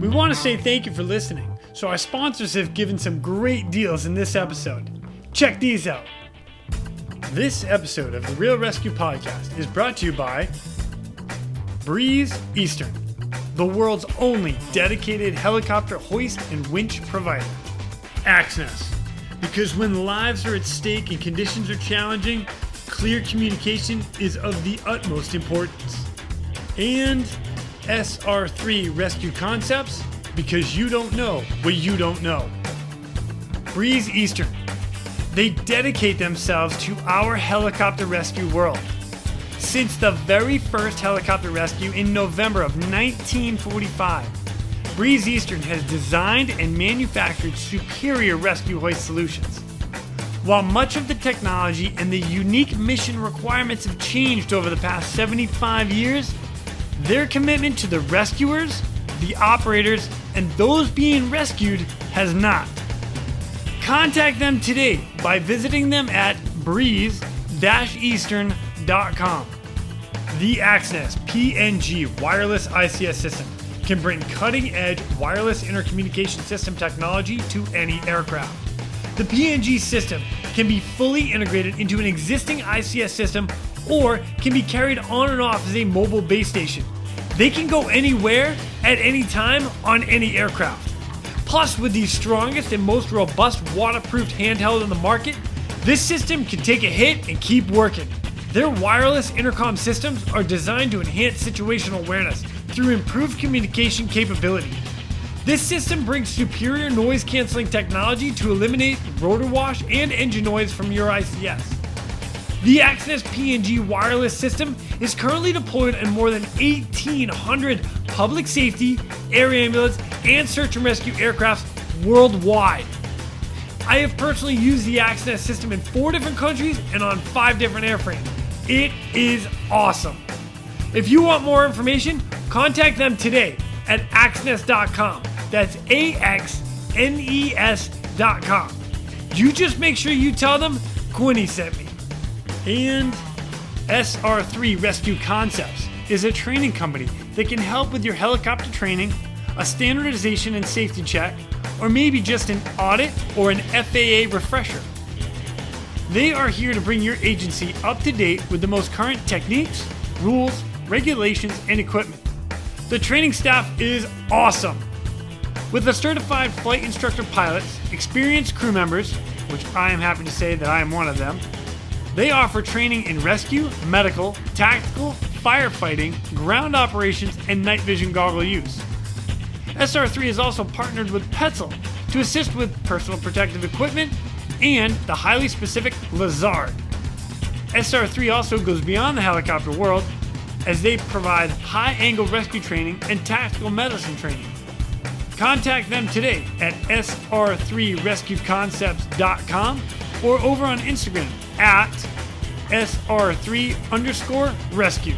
We want to say thank you for listening, so our sponsors have given some great deals in this episode. Check these out. This episode of the Real ResQ podcast is brought to you by Breeze Eastern, the world's only dedicated helicopter hoist and winch provider. Axness, because when lives are at stake and conditions are challenging, clear communication is of the utmost importance. And SR3 Rescue Concepts, because you don't know what you don't know. Breeze Eastern, they dedicate themselves to our helicopter rescue world. Since the very first helicopter rescue in November of 1945, Breeze Eastern has designed and manufactured superior rescue hoist solutions. While much of the technology and the unique mission requirements have changed over the past 75 years, their commitment to the rescuers, the operators, and those being rescued has not. Contact them today by visiting them at breeze-eastern.com. The Axness PNG wireless ICS system can bring cutting-edge wireless intercommunication system technology to any aircraft. The PNG system can be fully integrated into an existing ICS system or can be carried on and off as a mobile base station. They can go anywhere at any time on any aircraft. Plus, with the strongest and most robust waterproofed handheld in the market, this system can take a hit and keep working. Their wireless intercom systems are designed to enhance situational awareness through improved communication capability. This system brings superior noise canceling technology to eliminate rotor wash and engine noise from your ICS. The Axness PNG wireless system is currently deployed in more than 1,800 public safety, air ambulance, and search and rescue aircrafts worldwide. I have personally used the Axness system in 4 different countries and on 5 different airframes. It is awesome. If you want more information, contact them today at axness.com. That's AXNES.com. You just make sure you tell them Quinny sent me. And SR3 Rescue Concepts is a training company that can help with your helicopter training, a standardization and safety check, or maybe just an audit or an FAA refresher. They are here to bring your agency up to date with the most current techniques, rules, regulations, and equipment. The training staff is awesome. With the certified flight instructor pilots, experienced crew members, which I am happy to say that I am one of them, they offer training in rescue, medical, tactical, firefighting, ground operations, and night vision goggle use. SR3 is also partnered with Petzl to assist with personal protective equipment and the highly specific Lazard. SR3 also goes beyond the helicopter world as they provide high-angle rescue training and tactical medicine training. Contact them today at sr3rescueconcepts.com or over on Instagram at SR3_rescue.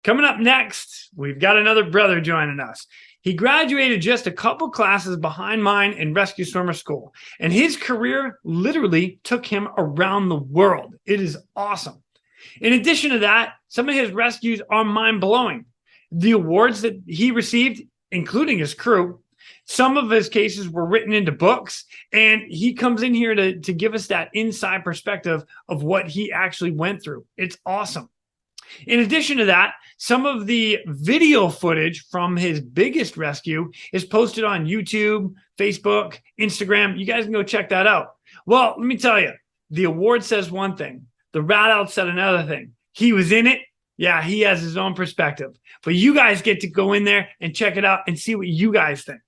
Coming up next, we've got another brother joining us. He graduated just a couple classes behind mine in rescue swimmer school, and his career literally took him around the world. It is awesome. In addition to that, some of his rescues are mind-blowing. The awards that he received, including his crew, some of his cases were written into books, and he comes in here to give us that inside perspective of what he actually went through. It's awesome. In addition to that, some of the video footage from his biggest rescue is posted on YouTube, Facebook, Instagram. You guys can go check that out. Well, let me tell you, the award says one thing. The rat out said another thing. He was in it. Yeah, he has his own perspective. But you guys get to go in there and check it out and see what you guys think.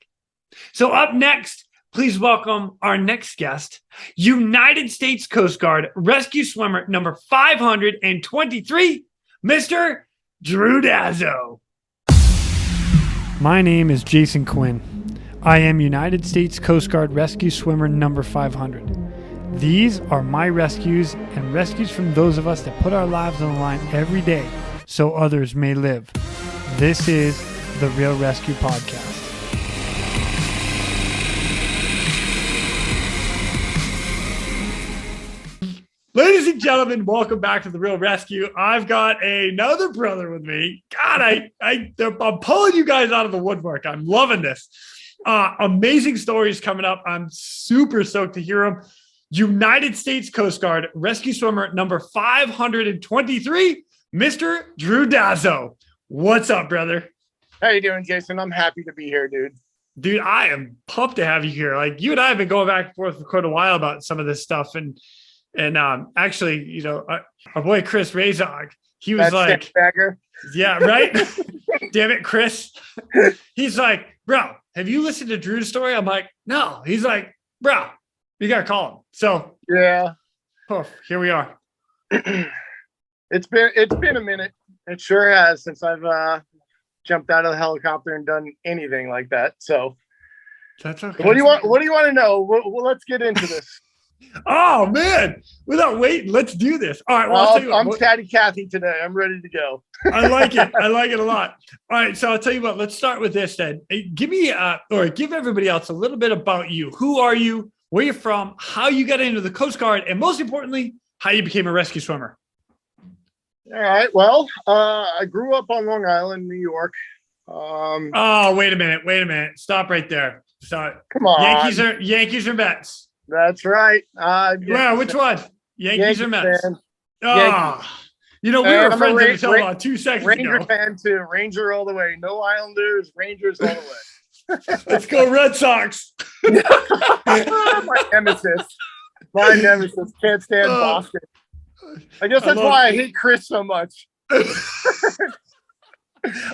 So up next, please welcome our next guest, United States Coast Guard rescue swimmer number 523, Mr. Drew Dazzo. My name is Jason Quinn. I am United States Coast Guard rescue swimmer number 500. These are my rescues and rescues from those of us that put our lives on the line every day so others may live. This is the Real ResQ podcast. Ladies and gentlemen, welcome back to the Real ResQ. I've got another brother with me. God, I'm pulling you guys out of the woodwork. I'm loving this. Amazing stories coming up. I'm super stoked to hear them. United States Coast Guard rescue swimmer number 523, Mr. Drew Dazzo. What's up, brother? How you doing, Jason? I'm happy to be here, dude. Dude, I am pumped to have you here. Like, you and I have been going back and forth for quite a while about some of this stuff. And actually, you know, our boy Chris Razog, he was like, yeah, right? Damn it, Chris. He's like, bro, have you listened to Drew's story? I'm like, no. He's like, bro, you got to call him. So yeah, here we are. It's been a minute. It sure has, since I've jumped out of the helicopter and done anything like that. So that's okay. What do you want to know? Well, let's get into this. Oh man, without waiting, let's do this. All right. Well, I'm Caddy Kathy today. I'm ready to go. I like it. I like it a lot. All right. So I'll tell you what, let's start with this then. Give me or give everybody else a little bit about you. Who are you? Where you're from? How you got into the Coast Guard? And most importantly, how you became a rescue swimmer. All right. Well, I grew up on Long Island, New York. Oh, wait a minute. Stop right there. Stop. Come on. Yankees or Mets? That's right. Yeah, which one? Yankees or Mets? Fan. You know, we were friends until about 2 seconds ago. Ranger fan too. Ranger all the way. No Islanders, Rangers all the way. Let's go Red Sox. My nemesis. Can't stand Boston. I guess that's why I hate Chris so much. I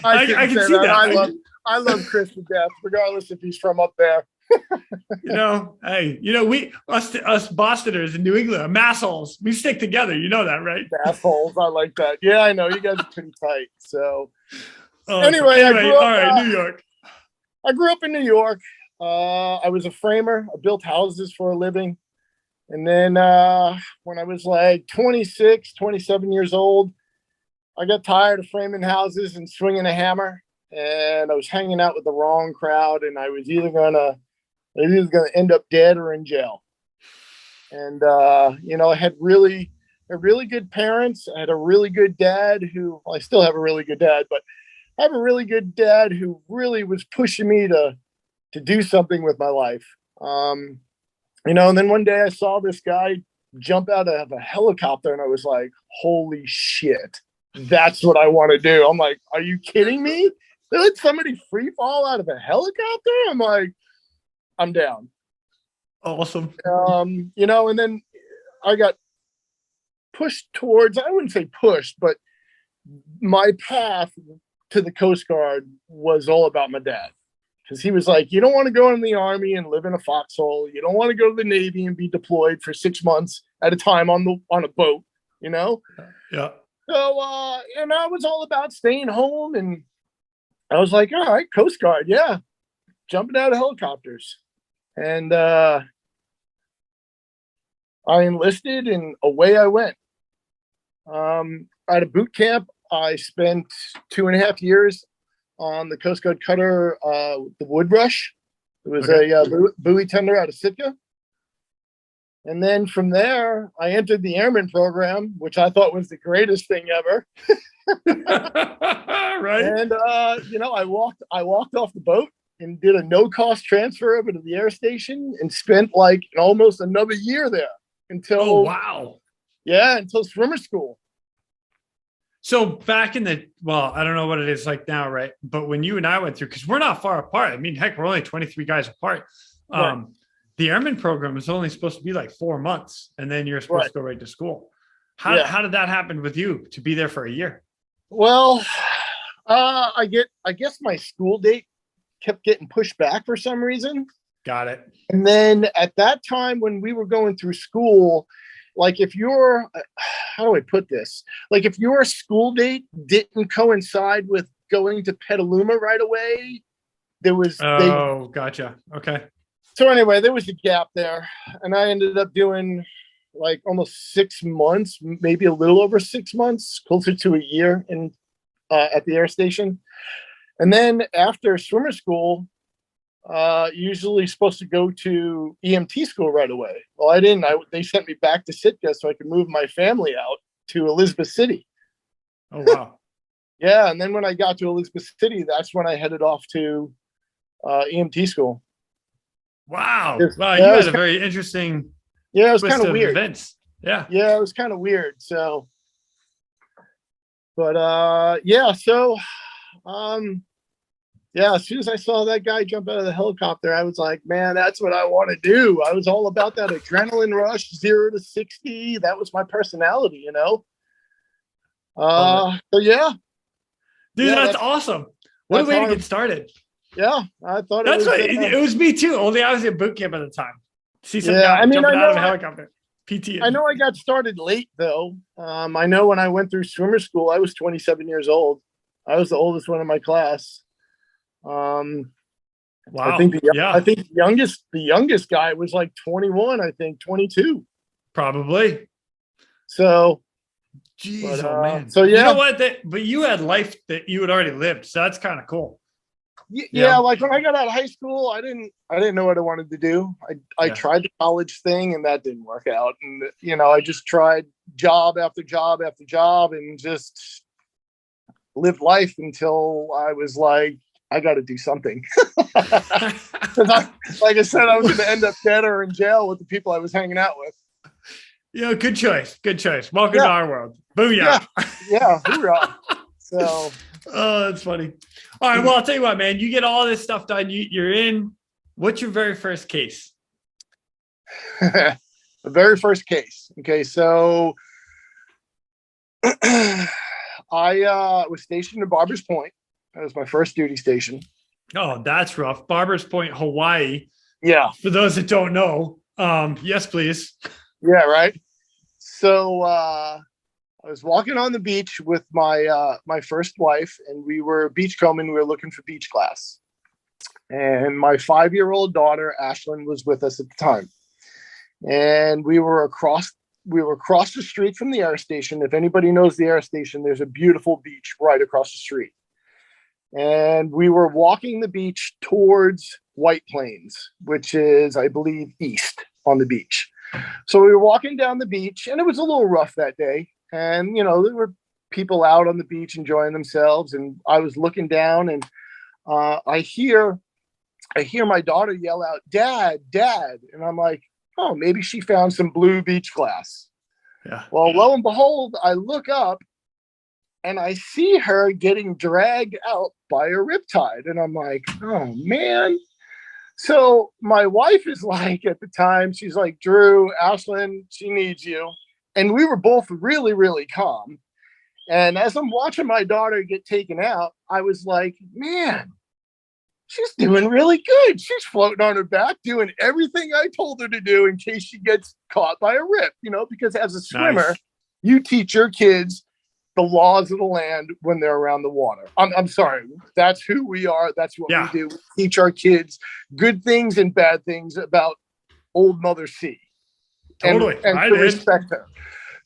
can see that. I love Chris to death, regardless if he's from up there. We us Bostoners in New England, massholes, we stick together. You know that, right? Massholes, I like that. Yeah, I know. You guys are pretty tight. So anyway, all right, New York. I grew up in New York. I was a framer. I built houses for a living. And then when I was like 26, 27 years old, I got tired of framing houses and swinging a hammer. And I was hanging out with the wrong crowd, and I was either going to end up dead or in jail. And, I had really good parents. I had a really good dad I still have a really good dad, but I have a really good dad who really was pushing me to do something with my life. And then one day I saw this guy jump out of a helicopter, and I was like, holy shit, that's what I want to do. I'm like, are you kidding me? They let somebody free fall out of a helicopter? I'm like, I'm down. Awesome. And then I got pushed towards, I wouldn't say pushed, but my path to the Coast Guard was all about my dad. Because he was like, you don't want to go in the Army and live in a foxhole. You don't want to go to the Navy and be deployed for 6 months at a time on a boat, Yeah. So, and I was all about staying home. And I was like, all right, Coast Guard, yeah. Jumping out of helicopters. And I enlisted, and away I went. At a boot camp, I spent 2.5 years on the Coast Guard cutter, the Woodrush. It was a buoy tender out of Sitka. And then from there, I entered the airman program, which I thought was the greatest thing ever. Right. And I walked off the boat and did a no-cost transfer over to the air station and spent like almost another year there until until swimmer school. So back in I don't know what it is like now, right? But when you and I went through, because we're not far apart. I mean, heck, we're only 23 guys apart. Right. The airman program is only supposed to be like 4 months, and then you're supposed to go right to school. How did that happen with you to be there for a year? Well, I guess my school date kept getting pushed back for some reason. Got it. And then at that time when we were going through school, like if your, how do I put this? Like if your school date didn't coincide with going to Petaluma right away, there was... gotcha. Okay. So anyway, there was a gap there, and I ended up doing like almost 6 months, maybe a little over 6 months, closer to a year at the air station. And then after swimmer school, usually supposed to go to EMT school right away. Well, I didn't. They sent me back to Sitka so I could move my family out to Elizabeth City. Oh, wow. Yeah, and then when I got to Elizabeth City, that's when I headed off to EMT school. Wow. Yes. Wow, Yeah, you had a very interesting it was twist kind of of weird. events. Yeah. Yeah, it was kind of weird. So, but yeah, so yeah, as soon as I saw that guy jump out of the helicopter, I was like, man, that's what I want to do. I was all about that adrenaline rush, 0 to 60. That was my personality, you know? So yeah. Dude, Yeah, that's awesome. What a way to get started. Yeah, I thought That's what it was me too. Only I was in boot camp at the time. See some guy jumping out of a helicopter. PT. I know I got started late though. I know when I went through swimmer school, I was 27 years old. I was the oldest one in my class. Wow. I think the youngest guy was like 21. I think 22. Probably. So. Jeez, oh man. So yeah. You know what? But you had life that you had already lived, so that's kind of cool. Yeah, like when I got out of high school, I didn't know what I wanted to do. I tried the college thing and that didn't work out. And you know, I just tried job after job after job and just lived life until I was like, I got to do something. Like I said, I was going to end up dead or in jail with the people I was hanging out with. Yeah, good choice. Good choice. Welcome to our world. Booyah. Yeah, hoorah. So. Oh, that's funny. All right. Well, I'll tell you what, man. You get all this stuff done. You're in. What's your very first case? The very first case. Okay, so I was stationed in Barbers Point. That was my first duty station. Oh, that's rough. Barbers Point, Hawaii. Yeah. For those that don't know, yes, please. Yeah, right. So I was walking on the beach with my my first wife, and we were beachcombing. We were looking for beach glass, and my 5-year-old daughter Ashlyn was with us at the time. And we were across the street from the air station. If anybody knows the air station, there's a beautiful beach right across the street. And we were walking the beach towards White Plains, which is, I believe, east on the beach. So we were walking down the beach, and it was a little rough that day. And, you know, there were people out on the beach enjoying themselves. And I was looking down, and I hear my daughter yell out, "Dad, Dad." And I'm like, oh, maybe she found some blue beach glass. Yeah. Well, lo and behold, I look up and I see her getting dragged out by a riptide. And I'm like, oh, man. So my wife is like, at the time, she's like, Drew, Ashlyn, she needs you. And we were both really, really calm. And as I'm watching my daughter get taken out, I was like, man, she's doing really good. She's floating on her back, doing everything I told her to do in case she gets caught by a rip, you know, because as a swimmer, you teach your kids the laws of the land when they're around the water. I'm sorry. That's who we are. That's what we do. We teach our kids good things and bad things about old Mother Sea. Totally. And to respect her.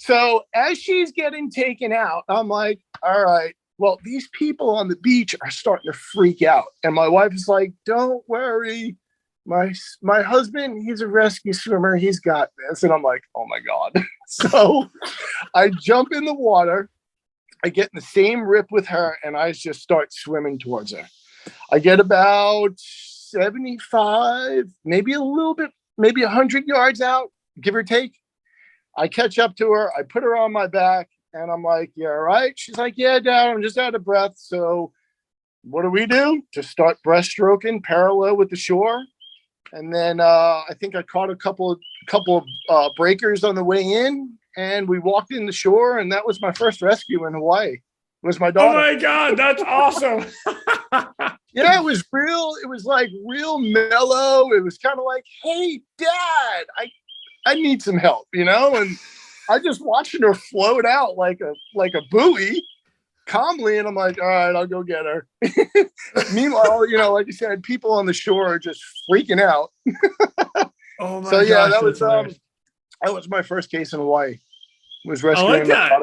So as she's getting taken out, I'm like, all right, well, these people on the beach are starting to freak out. And my wife is like, don't worry. My husband, he's a rescue swimmer. He's got this. And I'm like, oh my God. So I jump in the water. I get in the same rip with her, and I just start swimming towards her. I get about 75, maybe a little bit, maybe 100 yards out, give or take. I catch up to her. I put her on my back, and I'm like, "You all right?" She's like, "Yeah, Dad, I'm just out of breath." So what do? Just start breaststroking parallel with the shore. And then I think I caught a couple of breakers on the way in. And we walked in the shore, and that was my first rescue in Hawaii. It was my daughter. Oh my God, that's awesome. Yeah, it was real. It was like real mellow. It was kind of like, hey, Dad, I need some help, you know? And I just watching her float out like a buoy calmly. And I'm like, all right, I'll go get her. Meanwhile, you know, like you said, people on the shore are just freaking out. Oh my So yeah, gosh, that was my first case in Hawaii. Was rescuing. I like that.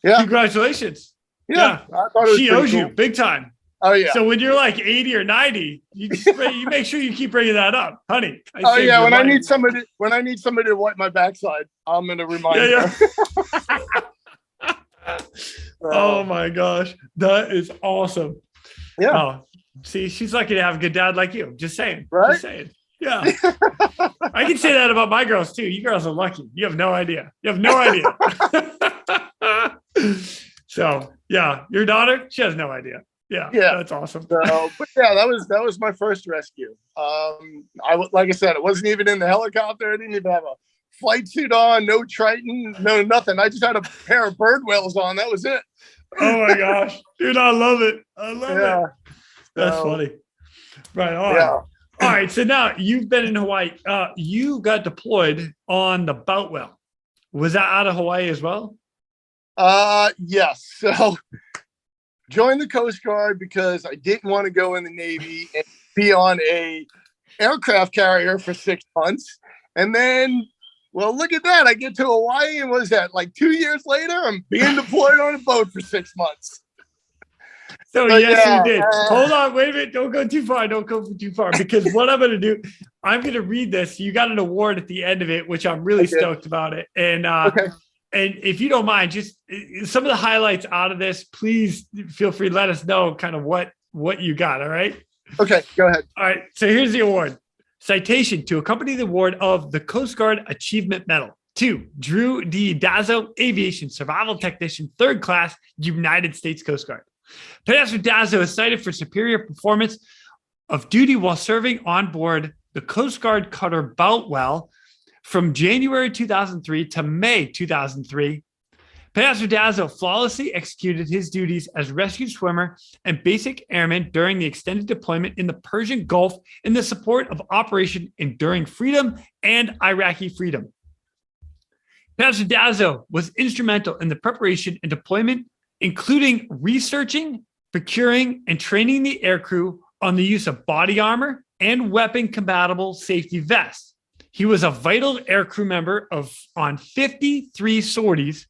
Yeah. Congratulations. Yeah. I thought it was she owes cool. you big time. Oh yeah. So when you're like 80 or 90, you make sure you keep bringing that up, honey. Oh yeah. When life. I need somebody to wipe my backside, I'm gonna remind her. Oh my gosh, that is awesome. Yeah. Oh, see, she's lucky to have a good dad like you. Just saying. Right? Just saying. Yeah. I can say that about my girls too. You girls are lucky. You have no idea. You have no idea. So yeah, your daughter, she has no idea. Yeah, that's awesome. So, but yeah, that was my first rescue. Like I said, it wasn't even in the helicopter. I didn't even have a flight suit on, no Triton, no nothing. I just had a pair of bird whales on. That was it. Oh my gosh, dude, I love it. I love it. That's funny. Right on. Yeah. All right, so now you've been in Hawaii. You got deployed on the Boutwell. Was that out of Hawaii as well? Yes. So joined the Coast Guard because I didn't want to go in the Navy and be on a aircraft carrier for 6 months. And then, well, look at that. I get to Hawaii and was that like 2 years later, I'm being deployed on a boat for 6 months. So yes, you did. Hold on, wait a minute. Don't go too far. Don't go too far, because what I'm going to do, I'm going to read this. You got an award at the end of it, which I'm really stoked about it. And and if you don't mind, just some of the highlights out of this, please feel free to let us know kind of what you got. All right. Okay, go ahead. All right. So here's the award. Citation to accompany the award of the Coast Guard Achievement Medal to Drew Dazzo Aviation Survival Technician, 3rd class, United States Coast Guard. Pastor Dazzo is cited for superior performance of duty while serving on board the Coast Guard cutter Boutwell from January 2003 to May 2003. Pastor Dazzo flawlessly executed his duties as rescue swimmer and basic airman during the extended deployment in the Persian Gulf in the support of Operation Enduring Freedom and Iraqi Freedom. Pastor Dazzo was instrumental in the preparation and deployment, including researching, procuring, and training the aircrew on the use of body armor and weapon-compatible safety vests. He was a vital aircrew member on 53 sorties.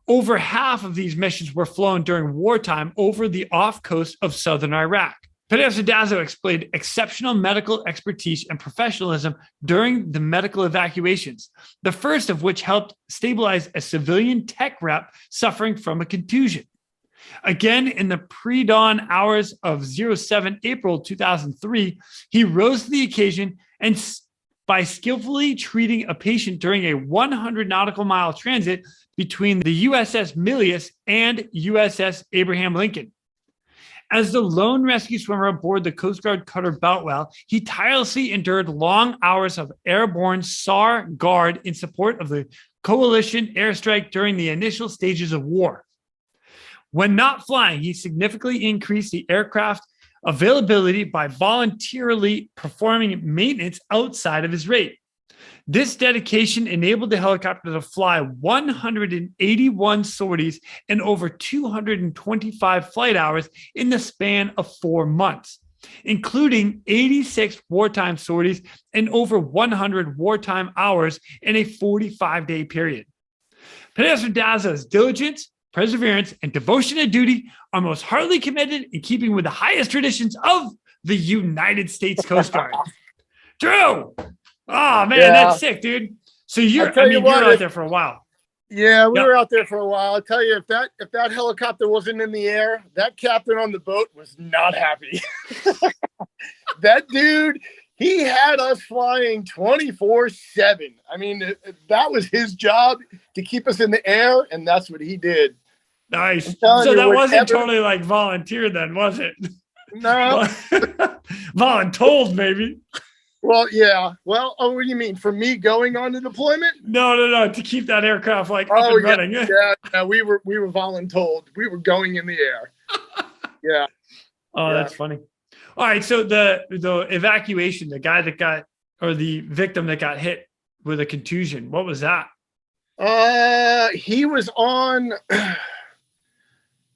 Over half of these missions were flown during wartime over the off coast of southern Iraq. Pastor Dazzo displayed exceptional medical expertise and professionalism during the medical evacuations, the first of which helped stabilize a civilian tech rep suffering from a contusion. Again, in the pre-dawn hours of 07 April 2003, he rose to the occasion and by skillfully treating a patient during a 100 nautical mile transit between the USS Milius and USS Abraham Lincoln. As the lone rescue swimmer aboard the Coast Guard cutter Boutwell, he tirelessly endured long hours of airborne SAR guard in support of the coalition airstrike during the initial stages of war. When not flying, he significantly increased the aircraft availability by voluntarily performing maintenance outside of his rate. This dedication enabled the helicopter to fly 181 sorties and over 225 flight hours in the span of 4 months, including 86 wartime sorties and over 100 wartime hours in a 45-day period. Pastor Dazzo's diligence, perseverance, and devotion to duty are most heartily committed in keeping with the highest traditions of the United States Coast Guard. Drew! Oh, man, that's sick, dude. So you're out there for a while. Yeah, we were out there for a while. I'll tell you, if that helicopter wasn't in the air, that captain on the boat was not happy. That dude, he had us flying 24/7. I mean, that was his job, to keep us in the air, and that's what he did. Nice. So that wasn't totally like volunteer then, was it? No. Voluntold, maybe. Well, yeah. Well, what do you mean? For me going on the deployment? No. To keep that aircraft up and running. Yeah. We were voluntold. We were going in the air. Yeah. Oh, that's funny. All right. So the evacuation, the guy that got, or the victim that got hit with a contusion, what was that? He was on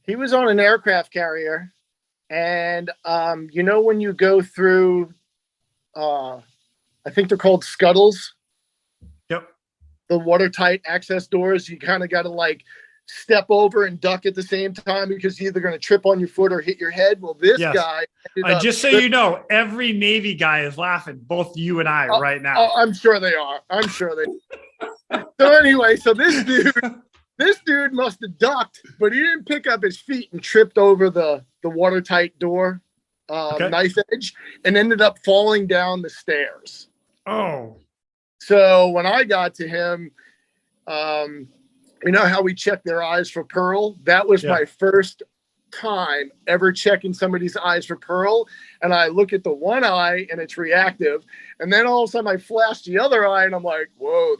an aircraft carrier, and when you go through, I think they're called scuttles. Yep. The watertight access doors. You kind of got to step over and duck at the same time because you're either going to trip on your foot or hit your head. Well, this guy just so you know, every Navy guy is laughing, both you and I right now. Oh, I'm sure they are. I'm sure they are. So anyway, so this dude must have ducked, but he didn't pick up his feet and tripped over the watertight door knife edge and ended up falling down the stairs. Oh. So when I got to him, you know how we check their eyes for pearl? That was my first time ever checking somebody's eyes for pearl. And I look at the one eye and it's reactive. And then all of a sudden I flash the other eye and I'm like, whoa,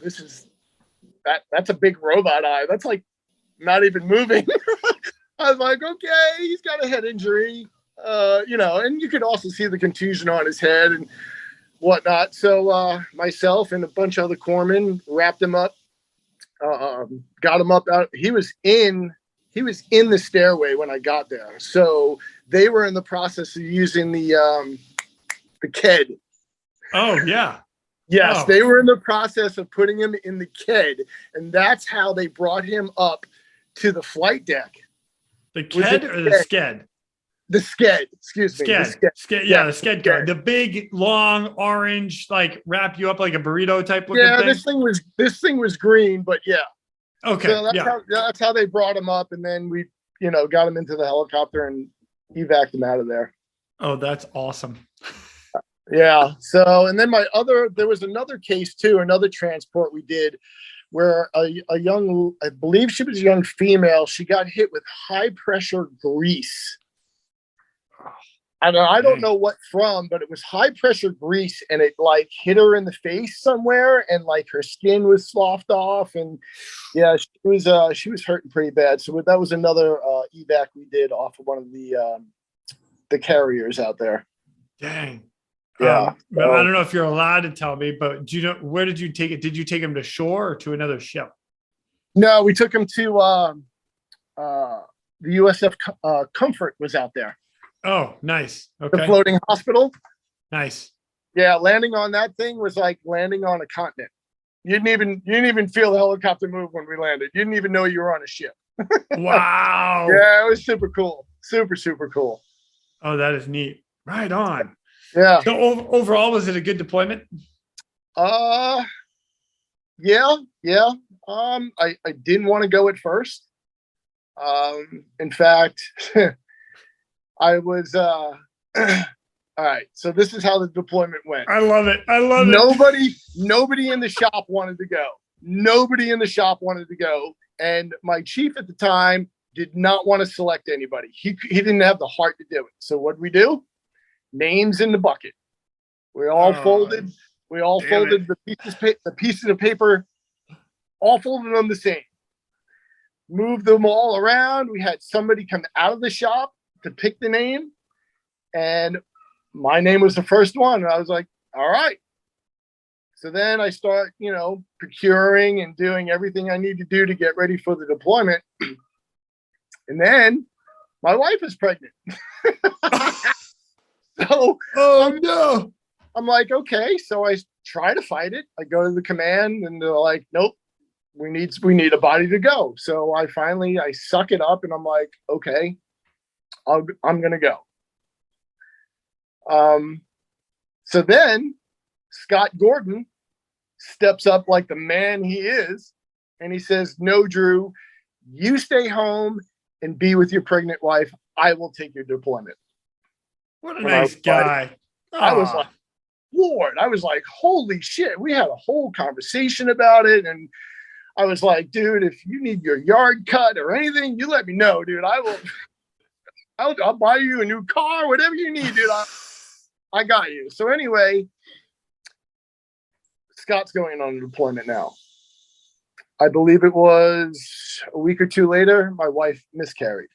that's a big robot eye. That's like not even moving. I was like, okay, he's got a head injury, and you could also see the contusion on his head and whatnot. So myself and a bunch of other corpsmen wrapped him up, got him up out. He was in the stairway when I got there. So they were in the process of using the KED. Oh yeah. Yes, they were in the process of putting him in the KED, and that's how they brought him up to the flight deck. The KED or the SKED? The SKED, excuse me. SKED. Yeah, the SKED car. The big, long, orange, like wrap you up like a burrito type looking thing. This thing was green, but yeah. Okay. So that's how they brought him up, and then we, got him into the helicopter and evac'd him out of there. Oh, that's awesome. Yeah. So, and then there was another case too, another transport we did where a young, I believe she was a young female, she got hit with high pressure grease. I don't know what from, but it was high pressure grease and it like hit her in the face somewhere and like her skin was sloughed off. And yeah, she was hurting pretty bad. So that was another evac we did off of one of the carriers out there. Dang. Yeah. I don't know if you're allowed to tell me, but do you know, where did you take it? Did you take him to shore or to another ship? No, we took him to the USF Comfort was out there. Oh, nice. Okay. The floating hospital. Nice. Yeah, landing on that thing was like landing on a continent. You didn't even feel the helicopter move when we landed. You didn't even know you were on a ship. Wow. Yeah, it was super cool. Super, super cool. Oh, that is neat. Right on. Yeah. So overall, was it a good deployment? Yeah. I didn't want to go at first. In fact, I was all right. So this is how the deployment went. I love it. Nobody in the shop wanted to go. Nobody in the shop wanted to go. And my chief at the time did not want to select anybody. He didn't have the heart to do it. So what did we do? Names in the bucket. We all folded. We all folded the pieces of paper, all folded them the same. Moved them all around. We had somebody come out of the shop to pick the name, and my name was the first one. And I was like, all right. So then I start, procuring and doing everything I need to do to get ready for the deployment. And then my wife is pregnant. So, no. I'm like, okay. So I try to fight it. I go to the command and they're like, nope, we need a body to go. So I suck it up and I'm like, okay, I'm going to go. So then Scott Gordon steps up like the man he is. And he says, no, Drew, you stay home and be with your pregnant wife. I will take your deployment. What a nice guy. I was like, Lord, I was like, holy shit. We had a whole conversation about it. And I was like, dude, if you need your yard cut or anything, you let me know, dude. I'll buy you a new car, whatever you need, dude. I got you. So anyway, Scott's going on deployment now. I believe it was a week or two later, my wife miscarried.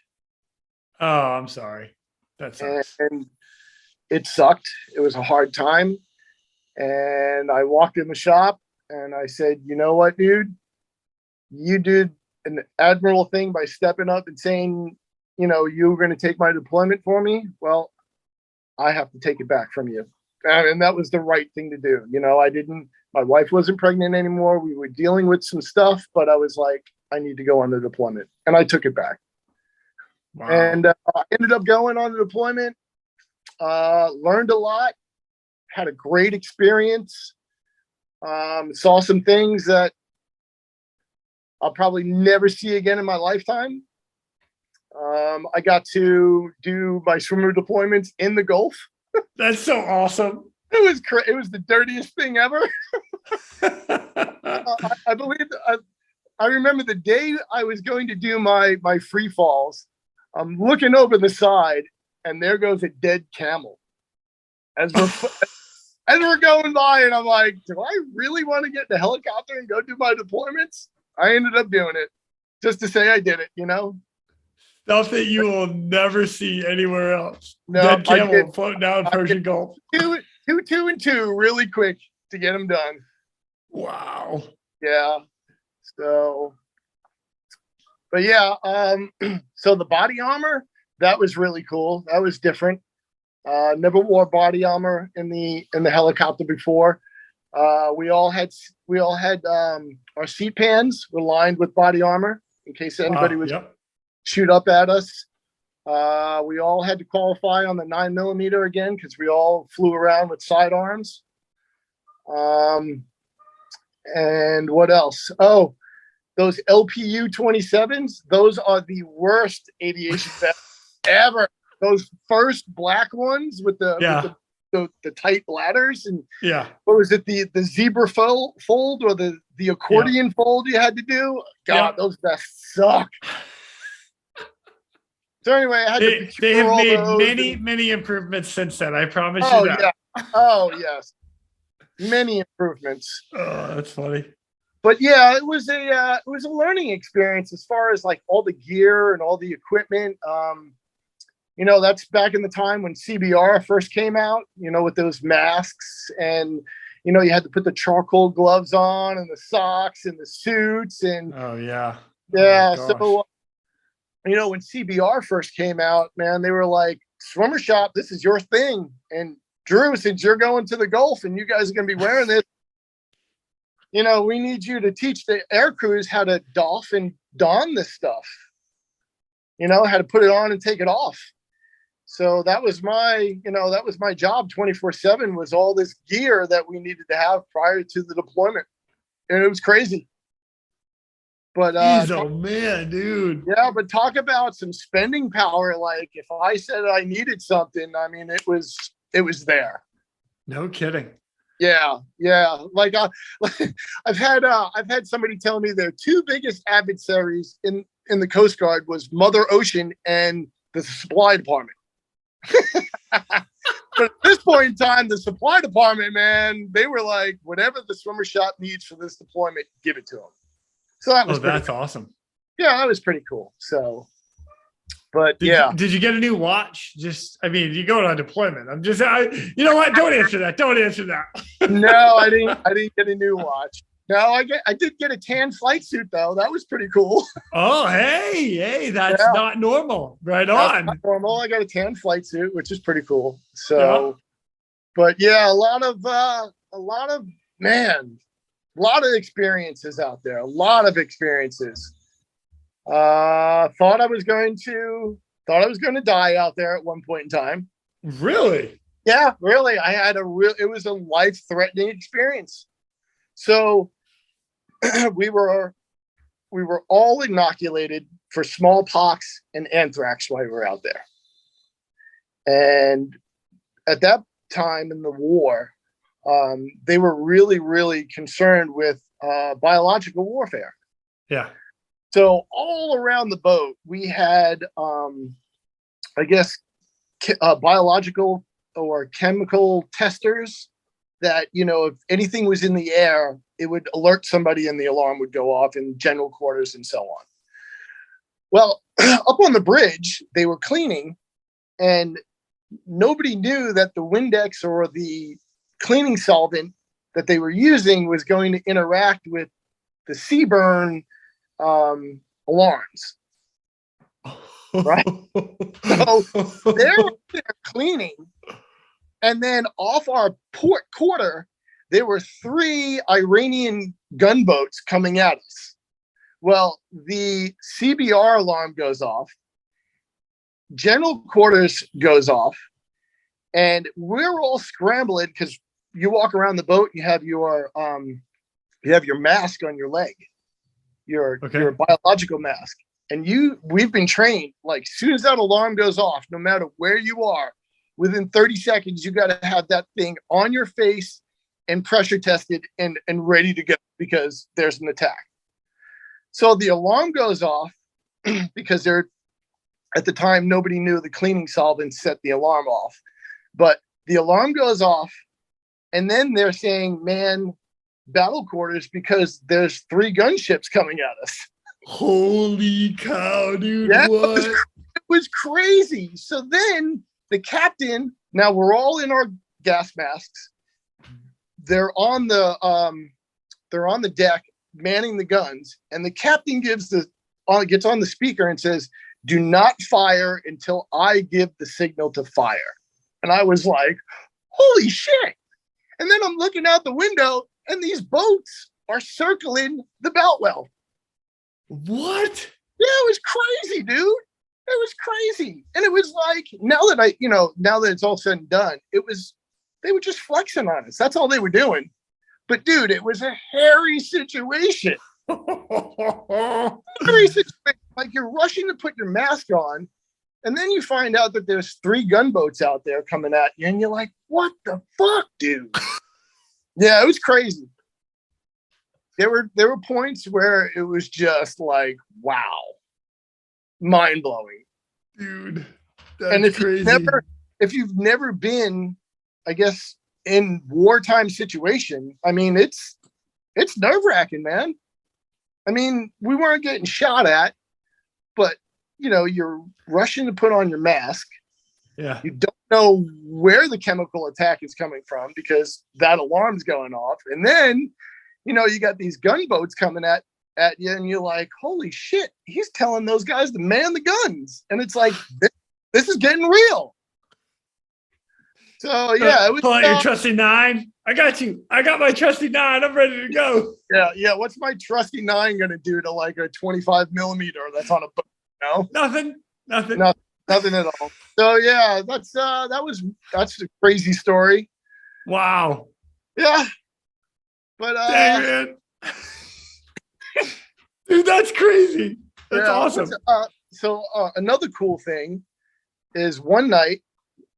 Oh, I'm sorry. That sucks. And it sucked. It was a hard time. And I walked in the shop and I said, you know what, dude? You did an admirable thing by stepping up and saying, you were going to take my deployment for me. Well, I have to take it back from you. And that was the right thing to do. My wife wasn't pregnant anymore. We were dealing with some stuff, but I was like, I need to go on the deployment. And I took it back. Wow. And I ended up going on the deployment, learned a lot, had a great experience, saw some things that I'll probably never see again in my lifetime. I got to do my swimmer deployments in the Gulf. That's so awesome. It was the dirtiest thing ever. I believe I remember the day I was going to do my free falls. I'm looking over the side, and there goes a dead camel as we're going by, and I'm like, do I really want to get in the helicopter and go do my deployments? I ended up doing it just to say I did it, you know? Stuff that you will never see anywhere else. No, Dead camel floating down Persian Gulf. Two really quick to get them done. Wow. Yeah. So, but yeah, so the body armor, that was really cool. That was different. Never wore body armor in the helicopter before. We all had our seat pans were lined with body armor in case anybody was shoot up at us. We all had to qualify on the 9mm again because we all flew around with sidearms. And what else? Oh, those LPU 27s, those are the worst aviation vests ever. Those first black ones with the tight bladders, and what was it, the zebra fold or the accordion fold you had to do? God, those vests suck. So anyway, I had to they have made many improvements since then. I promise you that. Yeah. Oh yes, many improvements. Oh, that's funny. But yeah, it was a learning experience as far as like all the gear and all the equipment. You know, that's back in the time when CBR first came out, you know, with those masks, and, you know, you had to put the charcoal gloves on and the socks and the suits. And yeah. So, you know, when CBR first came out, man, they were like, swimmer shop, this is your thing. And Drew, since you're going to the Gulf and you guys are going to be wearing this, you know, we need you to teach the air crews how to doff and don this stuff, you know, how to put it on and take it off. So that was my job 24/7, was all this gear that we needed to have prior to the deployment. And it was crazy. But oh man, dude. Yeah, but talk about some spending power. Like if I said I needed something, I mean, it was there. No kidding. Yeah. Like I've had somebody tell me their two biggest adversaries in the Coast Guard was Mother Ocean and the supply department. But at this point in time, the supply department, man, they were like, whatever the swimmer shop needs for this deployment, give it to them. So that was that's awesome. Yeah, that was pretty cool. So, but did you get a new watch? You going on deployment. You know what? Don't answer that. Don't answer that. No, I didn't get a new watch. No, I did get a tan flight suit though. That was pretty cool. Oh, hey, that's not normal. Right on. Not normal. I got a tan flight suit, which is pretty cool. So, but yeah, a lot of experiences out there. A lot of experiences. Thought I was going to die out there at one point in time. Really? Yeah, really. It was a life-threatening experience. So we were all inoculated for smallpox and anthrax while we were out there. And at that time in the war, they were really, really concerned with biological warfare. Yeah. So all around the boat, we had, biological or chemical testers that, you know, if anything was in the air, it would alert somebody and the alarm would go off in general quarters and so on. Well, up on the bridge, they were cleaning, and nobody knew that the Windex or the cleaning solvent that they were using was going to interact with the Seaburn alarms. Right? So they're cleaning, and then off our port quarter, there were 3 Iranian gunboats coming at us Well, the CBR alarm goes off, general quarters goes off, and we're all scrambling because you walk around the boat, you have your mask on your leg, your biological mask. And we've been trained, like, as soon as that alarm goes off, no matter where you are, within 30 seconds, you got to have that thing on your face and pressure tested and ready to go because there's an attack. So the alarm goes off because at the time, nobody knew the cleaning solvent set the alarm off. But the alarm goes off, and then they're saying, man, battle quarters, because there's 3 gunships coming at us. Holy cow, dude. Yeah, what? It was crazy. So then the captain, now we're all in our gas masks. They're on the deck manning the guns, and the captain gets on the speaker and says, "Do not fire until I give the signal to fire." And I was like, holy shit. And then I'm looking out the window, and these boats are circling the Boutwell. What? Yeah, it was crazy, dude. It was crazy. And it was like, now that it's all said and done, they were just flexing on us. That's all they were doing. But dude, it was a hairy situation. Hairy situation. Like, you're rushing to put your mask on, and then you find out that there's 3 gunboats out there coming at you, and you're like, what the fuck, dude? Yeah, it was crazy. There were points where it was just like, wow, mind blowing, dude. And if you've never been, I guess, in wartime situation, I mean, it's nerve wracking, man. I mean, we weren't getting shot at, but you're rushing to put on your mask. Yeah, you don't know where the chemical attack is coming from because that alarm's going off, and then you got these gunboats coming at you, and you're like, holy shit, he's telling those guys to man the guns. And it's like, this is getting real. So, yeah. It was, pull out your trusty 9. I got you. I got my trusty 9. I'm ready to go. Yeah. What's my trusty 9 going to do to like a 25 millimeter that's on a boat? No? Nothing at all. So, yeah, that's a crazy story. Wow. Yeah. But dang, man. Dude, that's crazy. That's awesome. So another cool thing is one night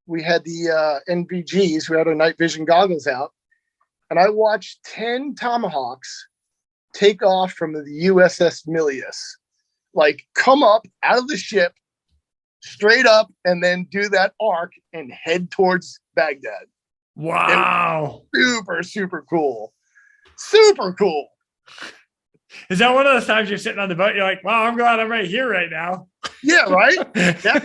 we had the NVGs, we had our night vision goggles out, and I watched 10 Tomahawks take off from the USS Milius, like come up out of the ship straight up and then do that arc and head towards Baghdad. Wow. Super, super cool. Super cool. Is that one of those times you're sitting on the boat, you're like, wow, I'm glad I'm right here right now? Yeah, right? Yeah.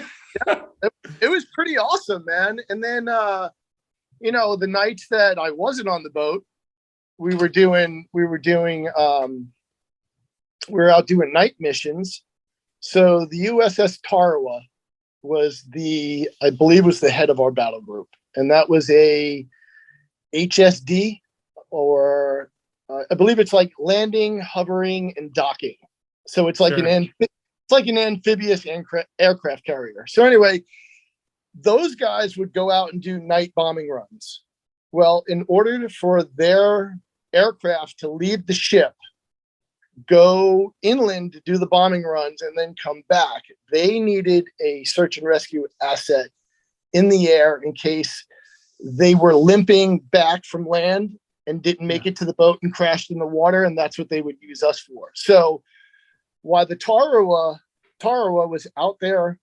It was pretty awesome, man. And then, the nights that I wasn't on the boat, we were out doing night missions. So the USS Tarawa was I believe was the head of our battle group. And that was a HSD, or I believe it's like landing, hovering, and docking. So it's like an amphibious aircraft carrier. So anyway, those guys would go out and do night bombing runs. Well, in order for their aircraft to leave the ship, go inland to do the bombing runs, and then come back, they needed a search and rescue asset in the air in case they were limping back from land and didn't make it to the boat and crashed in the water, and that's what they would use us for. So while the Tarawa was out there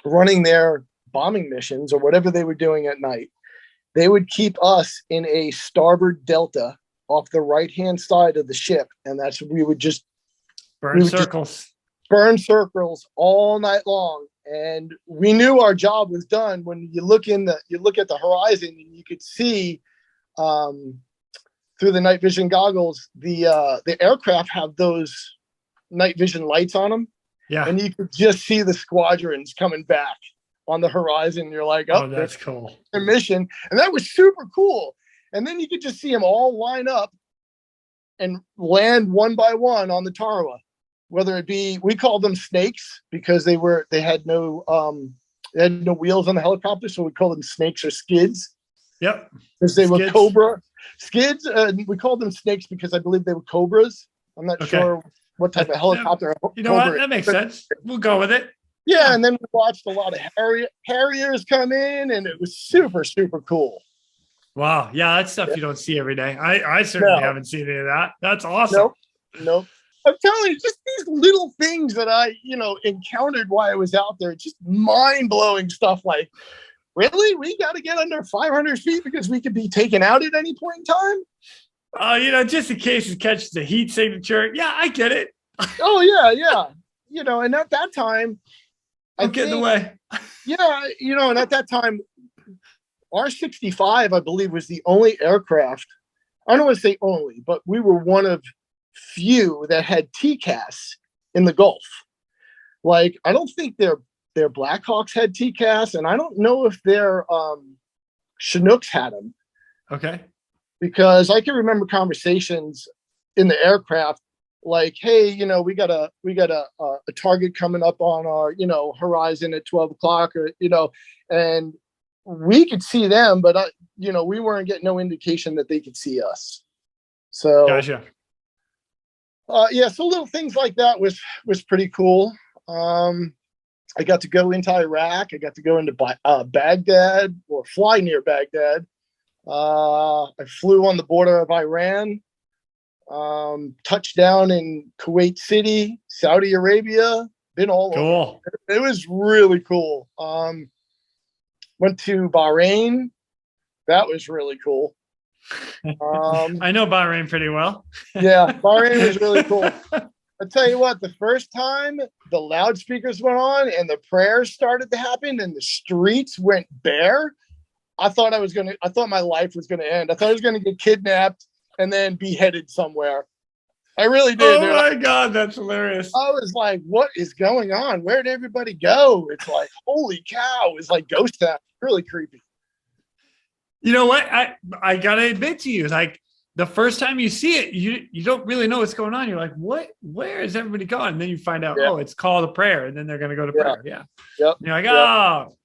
running their bombing missions or whatever they were doing at night, they would keep us in a starboard delta off the right-hand side of the ship, and that's we would just burn circles all night long. And we knew our job was done when you look at the horizon and you could see through the night vision goggles, the aircraft have those night vision lights on them. Yeah. And you could just see the squadrons coming back on the horizon. You're like, oh, that's cool. Their mission. And that was super cool. And then you could just see them all line up and land one by one on the Tarawa. Whether it be, we called them snakes because they had no wheels on the helicopter, so we call them snakes or skids. Yep. Because they were cobra skids. We called them snakes because I believe they were cobras. I'm not sure what type of helicopter. You know what? That makes sense. We'll go with it. Yeah, and then we watched a lot of Harriers come in, and it was super, super cool. Wow. Yeah, that's stuff you don't see every day. I certainly haven't seen any of that. That's awesome. Nope. I'm telling you, just these little things that I, encountered while I was out there, just mind-blowing stuff like, really? We got to get under 500 feet because we could be taken out at any point in time? Just in case it catches the heat signature. Yeah, I get it. Oh, yeah. And at that time, I'll get in the way. Yeah, and at that time, R-65, I believe, was the only aircraft. I don't want to say only, but we were one of few that had TCAS in the Gulf. Like, I don't think their Blackhawks had TCAS, and I don't know if their Chinooks had them. Okay. Because I can remember conversations in the aircraft like, hey, we got a target coming up on our, horizon at 12 o'clock or, and we could see them, but we weren't getting no indication that they could see us. So, gotcha. So little things like that was pretty cool. I got to go into Iraq. I got to go into Baghdad, or fly near Baghdad. I flew on the border of Iran, touched down in Kuwait City, Saudi Arabia, been all over. It was really cool. Went to Bahrain. That was really cool. I know Bahrain pretty well. Yeah, Bahrain was really cool. I'll tell you what, the first time the loudspeakers went on and the prayers started to happen and the streets went bare, I thought my life was going to end. I thought I was going to get kidnapped and then beheaded somewhere. I really did. Oh my God, that's hilarious. I was like, what is going on? Where did everybody go? It's like, holy cow. It's like ghost town. Really creepy. You know what? I got to admit to you, like, the first time you see it, you don't really know what's going on. You're like, what? Where is everybody going? And then you find out, it's called a prayer. And then they're going to go to prayer. Yeah. Yep. And you're like, oh.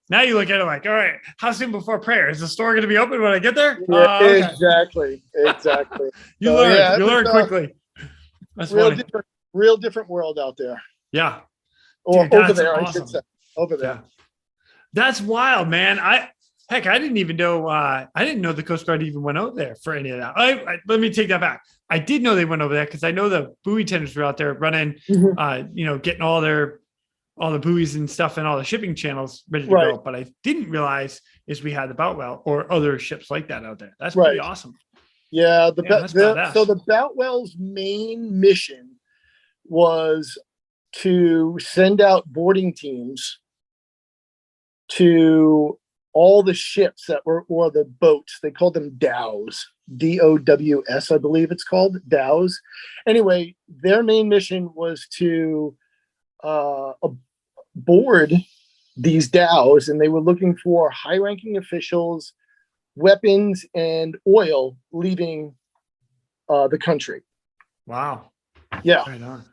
Now you look at it like, all right, how soon before prayer? Is the store going to be open when I get there? Yeah, okay. Exactly. You learn quickly. That's real different world out there. Yeah. Dude, over there, awesome. I should say. Over there. Yeah. That's wild, man. I didn't even know. I didn't know the Coast Guard even went out there for any of that. Let me take that back. I did know they went over there because I know the buoy tenders were out there running, getting all the buoys and stuff and all the shipping channels ready to go. But I didn't realize is we had the Boutwell or other ships like that out there. That's pretty awesome. Yeah. So the Boutwell's main mission was to send out boarding teams to all the ships that were, or the boats, they called them DOWs, DOWS, I believe it's called, DOWs. Anyway, their main mission was to board these DOWs, and they were looking for high-ranking officials, weapons, and oil leaving the country. Wow. Yeah. Right on.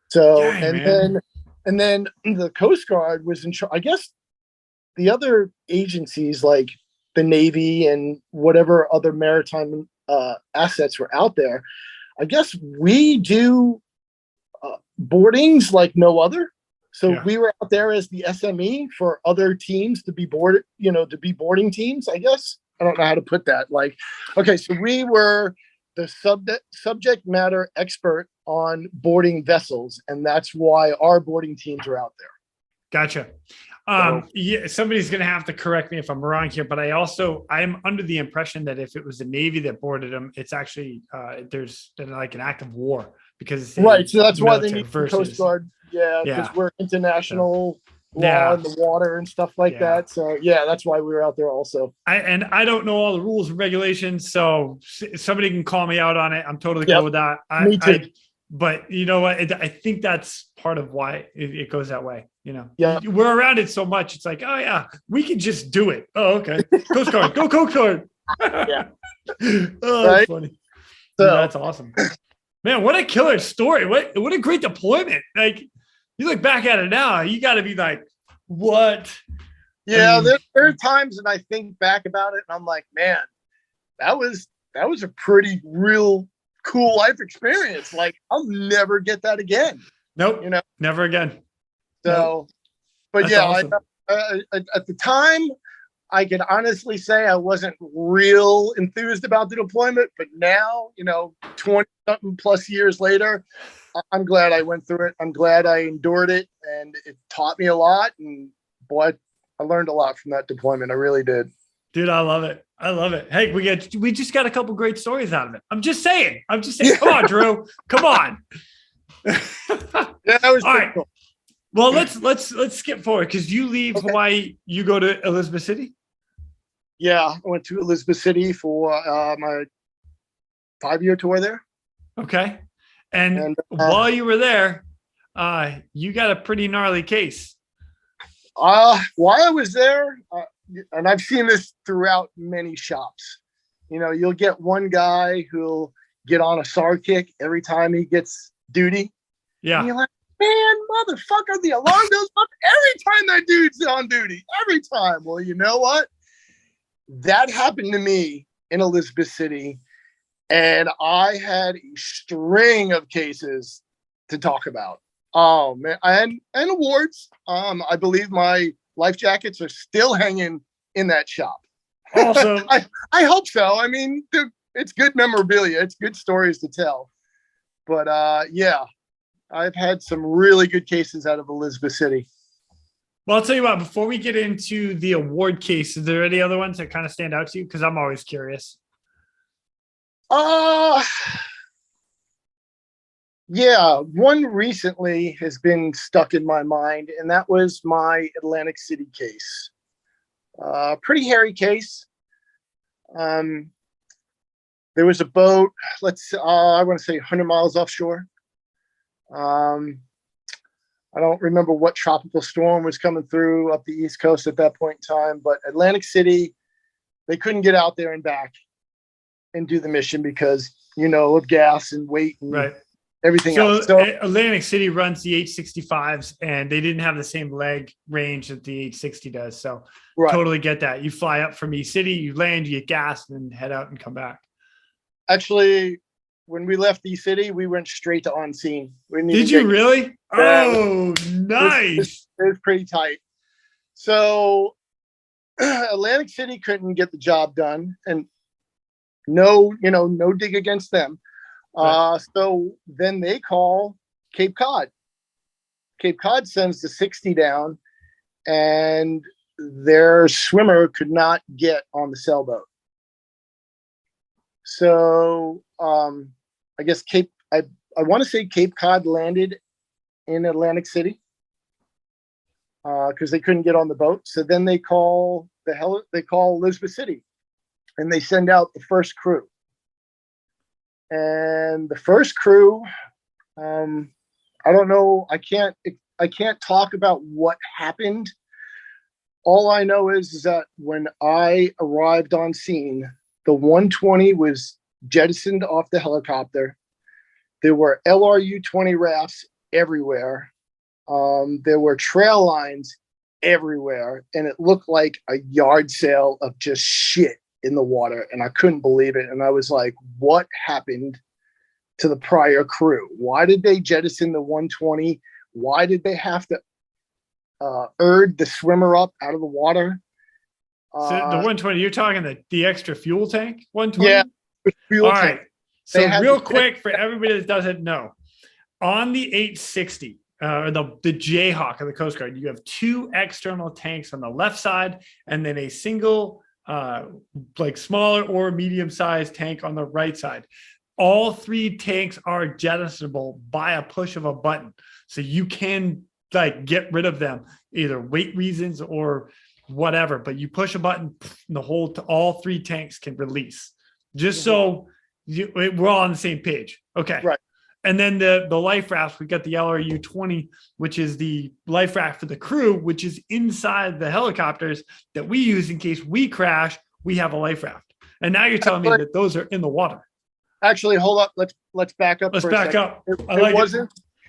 So, Dang, and then the Coast Guard was in charge. I guess the other agencies like the Navy and whatever other maritime assets were out there, I guess we do boardings like no other. So we were out there as the SME for other teams to be boarded, to be boarding teams, I guess. I don't know how to put that. Like, okay, so we were the subject matter expert on boarding vessels, and that's why our boarding teams are out there. Gotcha. Somebody's going to have to correct me if I'm wrong here, but I'm under the impression that if it was the Navy that boarded them, it's actually there's like an act of war because it's so that's why they need the Coast Guard. Yeah, because we're international law in the water and stuff like that. So that's why we were out there also. I don't know all the rules and regulations, so somebody can call me out on it. I'm totally cool with that. Me too. But you know what? I think that's part of why it goes that way. We're around it so much. It's like, oh yeah, we can just do it. Oh, okay. Coast Guard, go Coast Guard. Yeah. That's funny. Dude, So that's awesome. Man, what a killer story. What a great deployment. Like, you look back at it now, you got to be like, what? yeah, I mean, there are times that I think back about it and I'm like, man, that was a pretty real cool life experience. Like I'll never get that again, nope, you know? never again. So, Nope. but That's yeah, awesome. at the time, I can honestly say I wasn't real enthused about the deployment, but now, 20 something plus years later, I'm glad I went through it. I'm glad I endured it, and it taught me a lot. And boy, I learned a lot from that deployment. I really did. Dude, I love it. I love it. Hey, we just got a couple great stories out of it. I'm just saying. Yeah. Come on, Drew. Come on. Yeah, that was all right. cool. Well, let's skip forward because you leave Hawaii, you go to Elizabeth City. Yeah, I went to Elizabeth City for my 5-year tour there. Okay. And while you were there, you got a pretty gnarly case. While I was there, and I've seen this throughout many shops, you'll get one guy who'll get on a SAR kick every time he gets duty. Yeah. And you're like, man, motherfucker, the alarm goes up every time that dude's on duty. Every time. Well, you know what? That happened to me in Elizabeth City. And I had a string of cases to talk about. Oh man, and awards. I believe my life jackets are still hanging in that shop. Awesome. I hope so. I mean, it's good memorabilia. It's good stories to tell. But yeah, I've had some really good cases out of Elizabeth City. Well, I'll tell you what, before we get into the award case, is there any other ones that kind of stand out to you? Because I'm always curious. Yeah, one recently has been stuck in my mind, and that was my Atlantic City case. Pretty hairy case. There was a boat, I want to say 100 miles offshore. I don't remember what tropical storm was coming through up the East Coast at that point in time, but Atlantic City, they couldn't get out there and back and do the mission because, of gas and weight and everything else. So Atlantic City runs the H-65s, and they didn't have the same leg range that the H-60 does. So totally get that. You fly up from East City, you land, you get gas, and head out and come back. Actually, when we left East City, we went straight to on scene. Did you really? Oh, nice. It was pretty tight. So Atlantic City couldn't get the job done, and no dig against them. So then they call Cape Cod. Cape Cod sends the 60 down, and their swimmer could not get on the sailboat. So I guess I want to say Cape Cod landed in Atlantic City because they couldn't get on the boat. So then they call Elizabeth City, and they send out the first crew. And the first crew, I don't know. I can't talk about what happened. All I know is that when I arrived on scene, the 120 was jettisoned off the helicopter. There were LRU-20 rafts everywhere. There were trail lines everywhere, and it looked like a yard sale of just shit in the water, and I couldn't believe it. And I was like, what happened to the prior crew? Why did they jettison the 120? Why did they have to erd the swimmer up out of the water? So the 120, you're talking the extra fuel tank 120? Yeah, fuel All tank. right. So real quick, for everybody that doesn't know, on the 860, or the Jayhawk of the Coast Guard, you have two external tanks on the left side, and then a single smaller or medium-sized tank on the right side. All three tanks are jettisonable by a push of a button. So you can get rid of them, either weight reasons or whatever, but you push a button and all three tanks can release. Just so we're all on the same page. Okay. Right. And then the life raft, we got the LRU-20, which is the life raft for the crew, which is inside the helicopters that we use in case we crash. We have a life raft. And now you're telling me that those are in the water. Actually, hold up. Let's back up. Let's for a back second. up.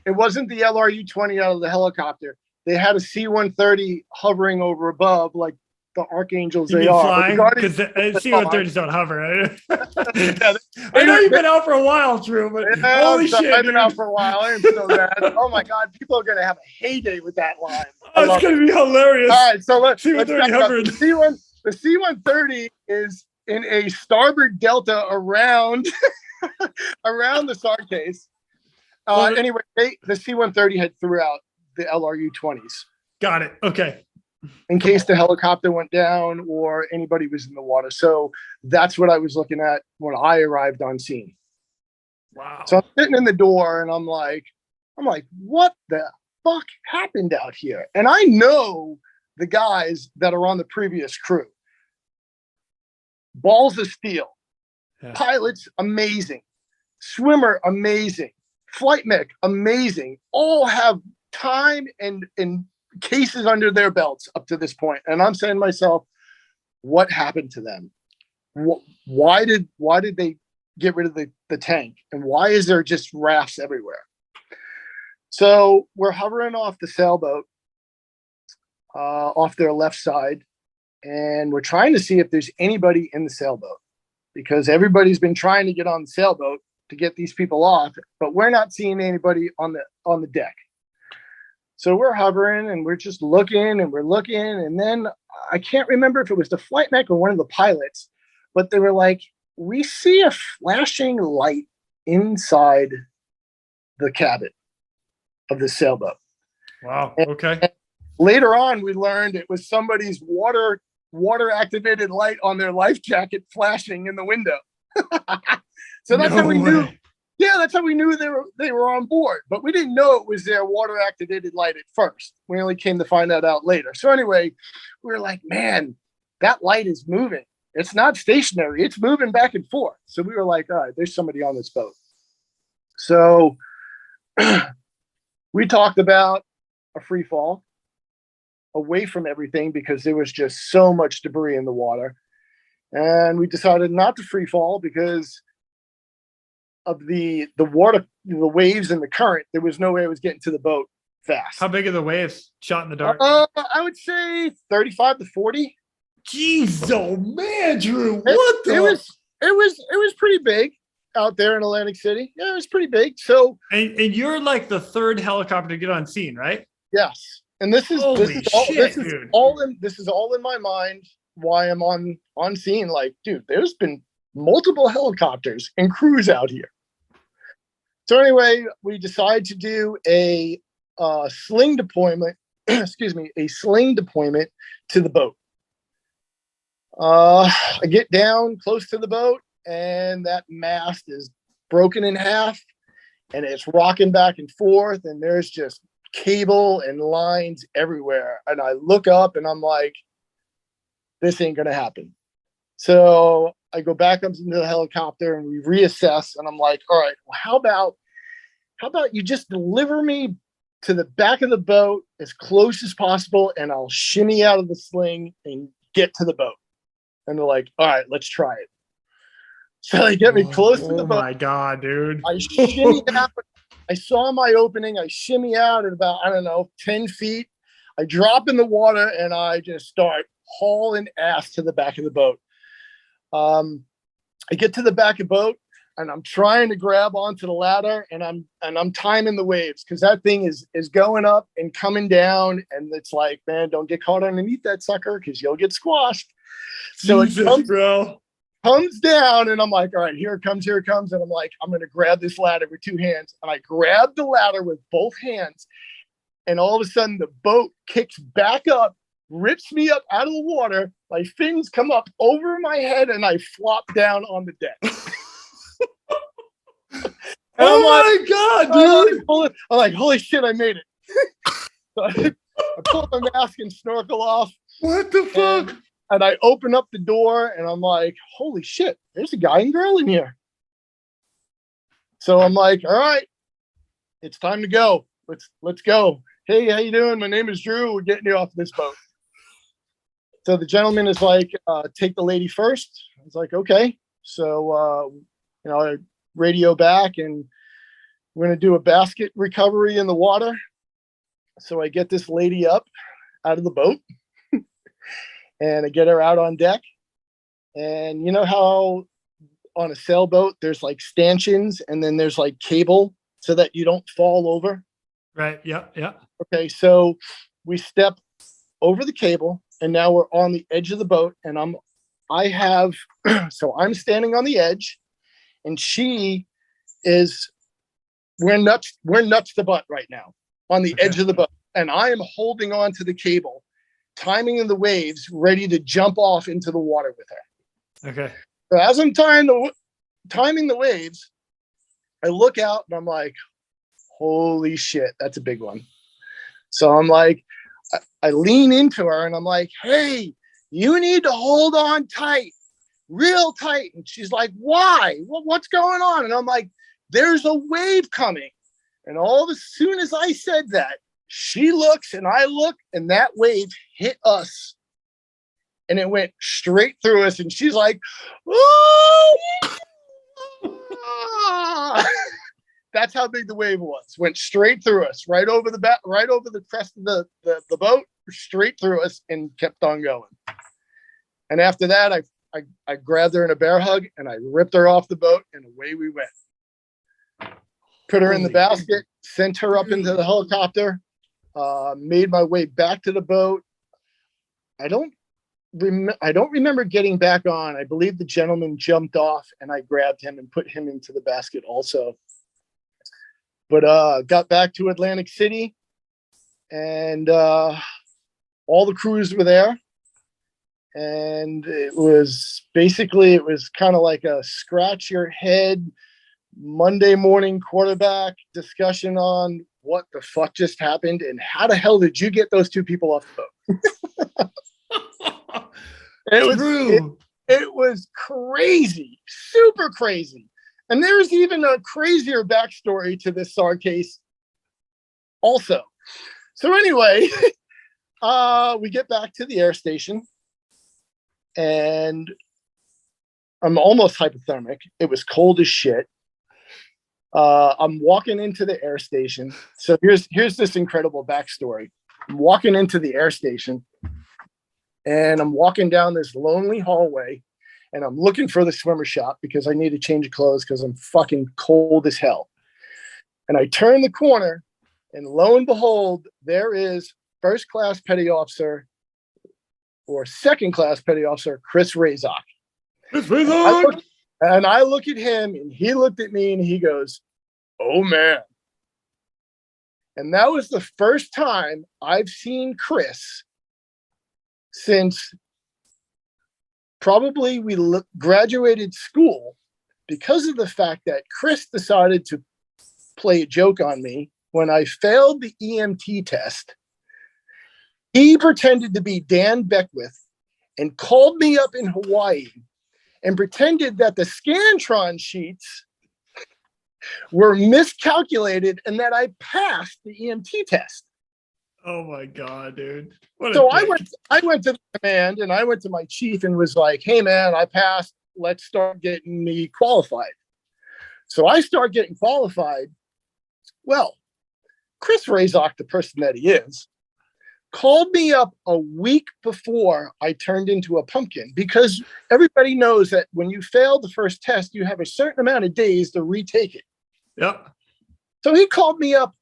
It wasn't the LRU-20 out of the helicopter. They had a C-130 hovering over above, like the archangels You they mean are. flying? Because C-130s don't hover. Yeah, I know you've been out for a while, Drew, but yeah, holy shit, I've been out dude. for a while. I am so bad. Oh my god, people are gonna have a heyday with that line. Oh, it's gonna be hilarious. All right, so let's C-130 back up. hovered. The C-130 is in a starboard delta around around the SAR case. Anyway, the C-130 had threw out the LRU-20s. Got it. Okay. In case the helicopter went down or anybody was in the water. So that's what I was looking at when I arrived on scene. Wow. So I'm sitting in the door and I'm like, what the fuck happened out here? And I know the guys that are on the previous crew. Balls of steel. Yeah. Pilots, amazing. Swimmer, amazing. Flight mech, amazing. All have time and cases under their belts up to this point. And I'm saying to myself, what happened to them? Why did they get rid of the tank? And why is there just rafts everywhere? So we're hovering off the sailboat, off their left side, and we're trying to see if there's anybody in the sailboat, because everybody's been trying to get on the sailboat to get these people off, but we're not seeing anybody on the deck. So we're hovering and we're just looking and we're looking. And then I can't remember if it was the flight mech or one of the pilots, but they were like, we see a flashing light inside the cabin of the sailboat. Wow. Okay. And later on, we learned it was somebody's water activated light on their life jacket flashing in the window. So that's how we knew. Yeah, that's how we knew they were on board. But we didn't know it was their water activated light at first. We only came to find that out later. So anyway, we were like, man, that light is moving. It's not stationary. It's moving back and forth. So we were like, all right, there's somebody on this boat. So we talked about a free fall away from everything because there was just so much debris in the water. And we decided not to free fall because of the water, the waves and the current. There was no way I was getting to the boat fast. How big are the waves? Shot in the dark? I would say 35 to 40. Jeez, oh man, Drew, It was pretty big out there in Atlantic City. Yeah, it was pretty big. So and you're like the third helicopter to get on scene, right? Yes. And this is all in my mind why I'm on scene. Like, dude, there's been multiple helicopters and crews out here. So anyway, we decided to do a sling deployment, a sling deployment to the boat. I get down close to the boat and that mast is broken in half and it's rocking back and forth and there's just cable and lines everywhere. And I look up and I'm like, this ain't going to happen. So I go back up into the helicopter and we reassess and I'm like, all right, well, how about you just deliver me to the back of the boat as close as possible and I'll shimmy out of the sling and get to the boat. And they're like, all right, let's try it. So they get me close to the boat. Oh my God, dude. I shimmy out. I saw my opening. I shimmy out at about, 10 feet. I drop in the water and I just start hauling ass to the back of the boat. I get to the back of the boat and I'm trying to grab onto the ladder and I'm timing the waves because that thing is going up and coming down and it's like, man, don't get caught underneath that sucker because you'll get squashed. So Jesus, it comes down and I'm like, all right, here it comes. And I'm like, I'm going to grab this ladder with two hands. And I grab the ladder with both hands. And all of a sudden the boat kicks back up, rips me up out of the water. My fins come up over my head and I flop down on the deck. My God, dude. I'm like, holy shit, I made it. So I pull my mask and snorkel off. What the fuck? And I open up the door and I'm like, holy shit, there's a guy and girl in here. So I'm like, all right, it's time to go. Let's go. Hey, how you doing? My name is Drew. We're getting you off this boat. So the gentleman is like, take the lady first. I was like, okay. So, I radio back, and we're going to do a basket recovery in the water. So I get this lady up out of the boat and I get her out on deck. And you know how on a sailboat, there's like stanchions and then there's like cable so that you don't fall over. Right. Yeah. Yeah. Okay. So we step over the cable and now we're on the edge of the boat, and so I'm standing on the edge and we're nuts to butt right now on the edge of the boat. And I am holding on to the cable, timing the waves, ready to jump off into the water with her. Okay. So as I'm timing the waves, I look out and I'm like, holy shit, that's a big one. So I'm like, I lean into her and I'm like, hey, you need to hold on tight, real tight. And she's like, why? What's going on? And I'm like, there's a wave coming. And as soon as I said that, she looks and I look, and that wave hit us. And it went straight through us. And she's like, oh! That's how big the wave was. Went straight through us, right over the crest of the boat, straight through us, and kept on going. And after that, I grabbed her in a bear hug and I ripped her off the boat, and away we went. Put her in the basket, sent her up into the helicopter, made my way back to the boat. I don't remember getting back on. I believe the gentleman jumped off and I grabbed him and put him into the basket also. But got back to Atlantic City, and all the crews were there. And it was kind of like a scratch your head Monday morning quarterback discussion on what the fuck just happened and how the hell did you get those two people off the boat? It was crazy, super crazy. And there's even a crazier backstory to this SAR case also. So anyway, we get back to the air station and I'm almost hypothermic. It was cold as shit. I'm walking into the air station. So here's this incredible backstory. I'm walking into the air station and I'm walking down this lonely hallway and I'm looking for the swimmer shop because I need to change of clothes because I'm fucking cold as hell. And I turn the corner and lo and behold, there is first class petty officer or second class petty officer, Chris Razok. And I look at him and he looked at me and he goes, oh man. And that was the first time I've seen Chris since probably we graduated school, because of the fact that Chris decided to play a joke on me when I failed the EMT test. He pretended to be Dan Beckwith and called me up in Hawaii and pretended that the Scantron sheets were miscalculated and that I passed the EMT test. Oh my God, dude. So I went to the command and I went to my chief and was like, hey man, I passed. Let's start getting me qualified. So I start getting qualified. Well, Chris Razok, the person that he is, called me up a week before I turned into a pumpkin, because everybody knows that when you fail the first test, you have a certain amount of days to retake it. Yep. So he called me up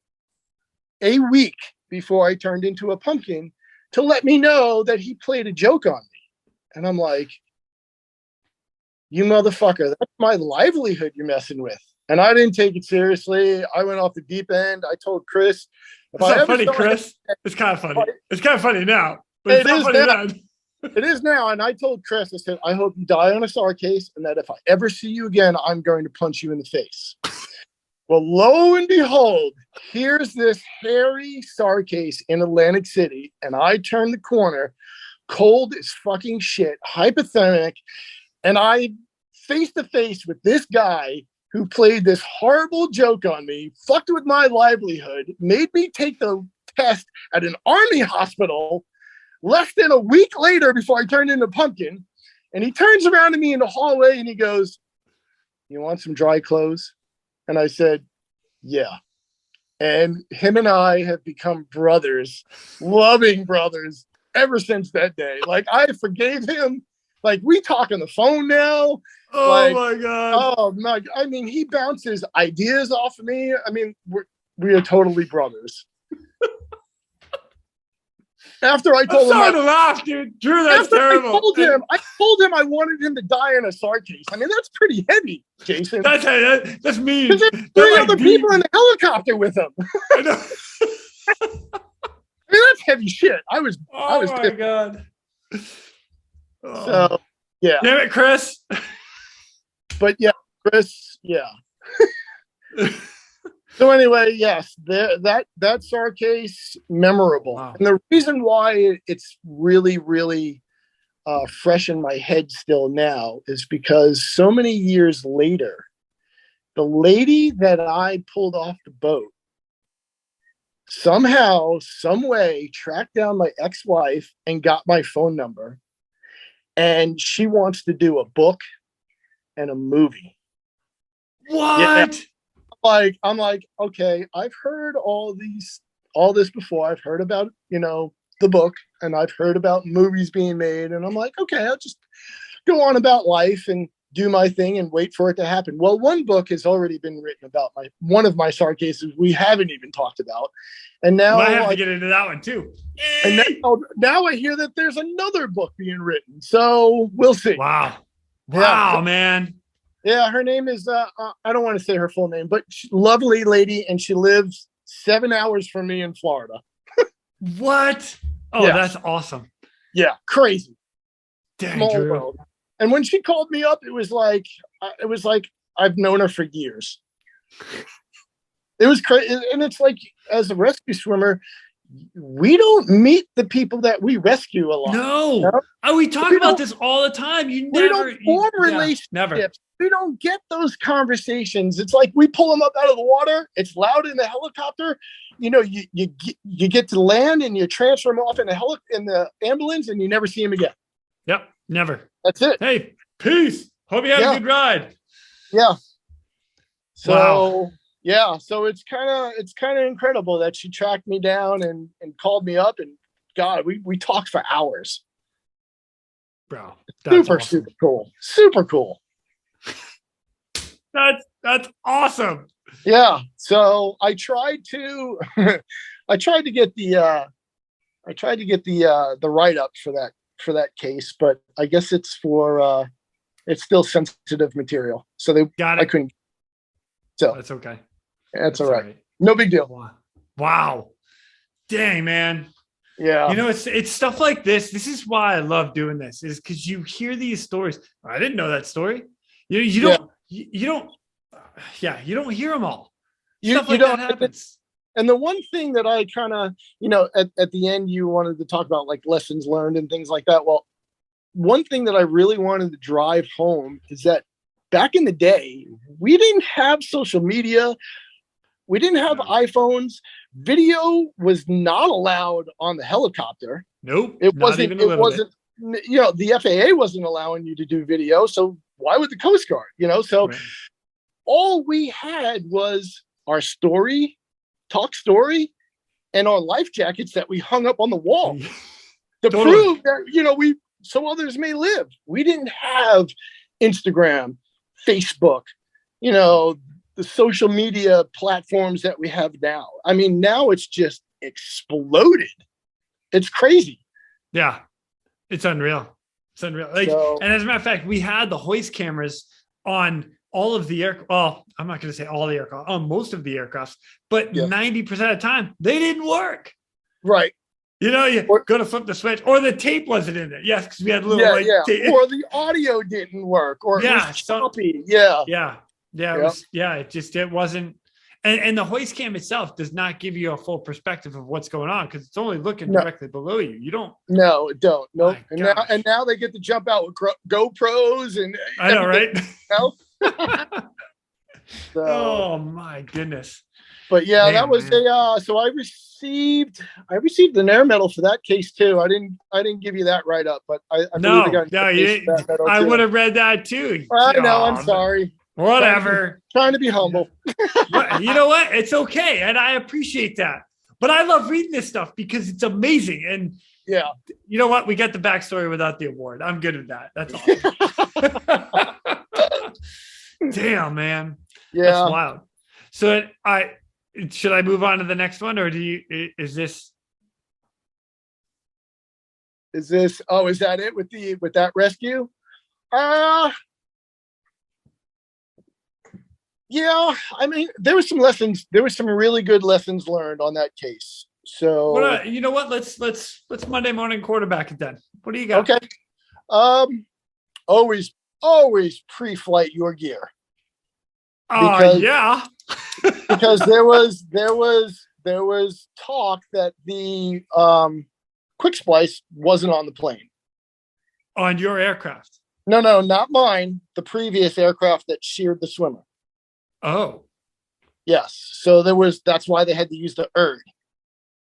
a week before I turned into a pumpkin to let me know that he played a joke on me. And I'm like, you motherfucker, that's my livelihood you're messing with. And I didn't take it seriously. I went off the deep end. I told Chris. It's not funny, Chris. It's kind of funny. It's kind of funny now. But it's not funny then. It is now. And I told Chris, I said, I hope you die on a SAR case and that if I ever see you again, I'm going to punch you in the face. Well, lo and behold, here's this hairy SAR case in Atlantic City. And I turn the corner, cold as fucking shit, hypothermic. And I face to face with this guy who played this horrible joke on me, fucked with my livelihood, made me take the test at an army hospital less than a week later before I turned into a pumpkin. And he turns around to me in the hallway and he goes, you want some dry clothes? And I said, yeah. And him and I have become brothers, loving brothers ever since that day. Like, I forgave him. Like, we talk on the phone now. Oh, like, my God. Oh my! I mean, he bounces ideas off of me. I mean, we are totally brothers. After I told him, sorry to laugh, dude. Drew, that's terrible. I told him I wanted him to die in a SAR case. I mean, that's pretty heavy, Jason. That's mean. Because there's three other people in the helicopter with him. I know. I mean, that's heavy shit. I was my God. Oh. So, yeah. Damn it, Chris. But yeah, Chris, yeah. So anyway, yes, that SAR case, memorable. Wow. And the reason why it's really, really fresh in my head still now is because so many years later, the lady that I pulled off the boat somehow, some way tracked down my ex-wife and got my phone number. And she wants to do a book and a movie. What? Yeah. I'm like, okay, I've heard all this before. I've heard about, the book, and I've heard about movies being made. And I'm like, okay, I'll just go on about life and do my thing and wait for it to happen. Well, one book has already been written about one of my SAR cases we haven't even talked about. And now I have to get into that one too. And now I hear that there's another book being written. So we'll see. Wow, man. Yeah, her name is, I don't want to say her full name, but lovely lady, and she lives 7 hours from me in Florida. What? Oh, yeah. That's awesome. Yeah, crazy. Dang, Small Drew. world. And when she called me up, it was like I've known her for years. It was crazy. And it's like, as a rescue swimmer, we don't meet the people that we rescue a lot. No. We talk about this all the time. We don't form relationships. Never. We don't get those conversations. It's like we pull them up out of the water. It's loud in the helicopter. You get to land and you transfer them off in the ambulance, and you never see them again. Yep, never. That's it. Hey, peace. Hope you had a good ride. Yeah. So wow. Yeah, so it's kind of incredible that she tracked me down and called me up, and God, we talked for hours. Bro, super cool. Super cool. That's awesome. Yeah. So I tried to get the write up for that case, but I guess it's it's still sensitive material. So I couldn't. So that's okay. That's all right. No big deal. Wow. Dang, man. Yeah. It's stuff like this. This is why I love doing this, is because you hear these stories. I didn't know that story. You don't hear them all. Stuff like that happens. And the one thing that I kind of, at the end, you wanted to talk about like lessons learned and things like that. Well, one thing that I really wanted to drive home is that back in the day, we didn't have social media. We didn't have iPhones. Video was not allowed on the helicopter. Nope. It wasn't, the FAA wasn't allowing you to do video. So why would the Coast Guard, So right. All we had was our talk story, and our life jackets that we hung up on the wall to prove that, so others may live. We didn't have Instagram, Facebook, the social media platforms that we have now. I mean, now it's just exploded. It's crazy. Yeah. It's unreal. And as a matter of fact, we had the hoist cameras on all of the well, I'm not going to say all the aircraft, on most of the aircrafts, but 90% of the time they didn't work. Right. You go to flip the switch, or the tape wasn't in there. Yes, because we had little tape. Or the audio didn't work, or it was choppy. It wasn't. And the hoist cam itself does not give you a full perspective of what's going on, because it's only looking directly below you. You don't. No, it don't. Nope. And now they get to jump out with GoPros and. I know, right? So, oh my goodness. But that was so I received an air medal for that case too. I didn't give you that right up, but I would have read that too. I know. I'm sorry. Whatever. Trying to be humble. But you know what? It's okay. And I appreciate that. But I love reading this stuff because it's amazing. And Yeah. you know what? We got the backstory without the award. I'm good with that. That's awesome. Damn, man. Yeah. That's wild. So should I move on to the next one, or is this? Is that it with that rescue? Yeah, I mean, there were some really good lessons learned on that case. So you know what? Let's Monday morning quarterback it then. What do you got? Okay. Always pre-flight your gear. Yeah. Because there was talk that the quick splice wasn't on the plane. On your aircraft? No, not mine. The previous aircraft that sheared the swimmer. Oh. Yes. So that's why they had to use the erg.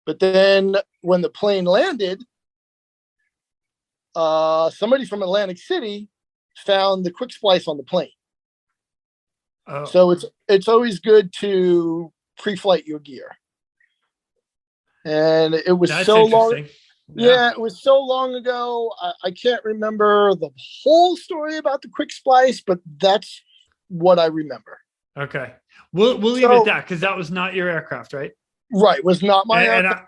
But then when the plane landed, somebody from Atlantic City found the quick splice on the plane. Oh. So it's always good to pre-flight your gear. And it was so long. Yeah, it was so long ago. I can't remember the whole story about the quick splice, but that's what I remember. Okay. We'll leave it at that because that was not your aircraft, right? Right. Was not my aircraft.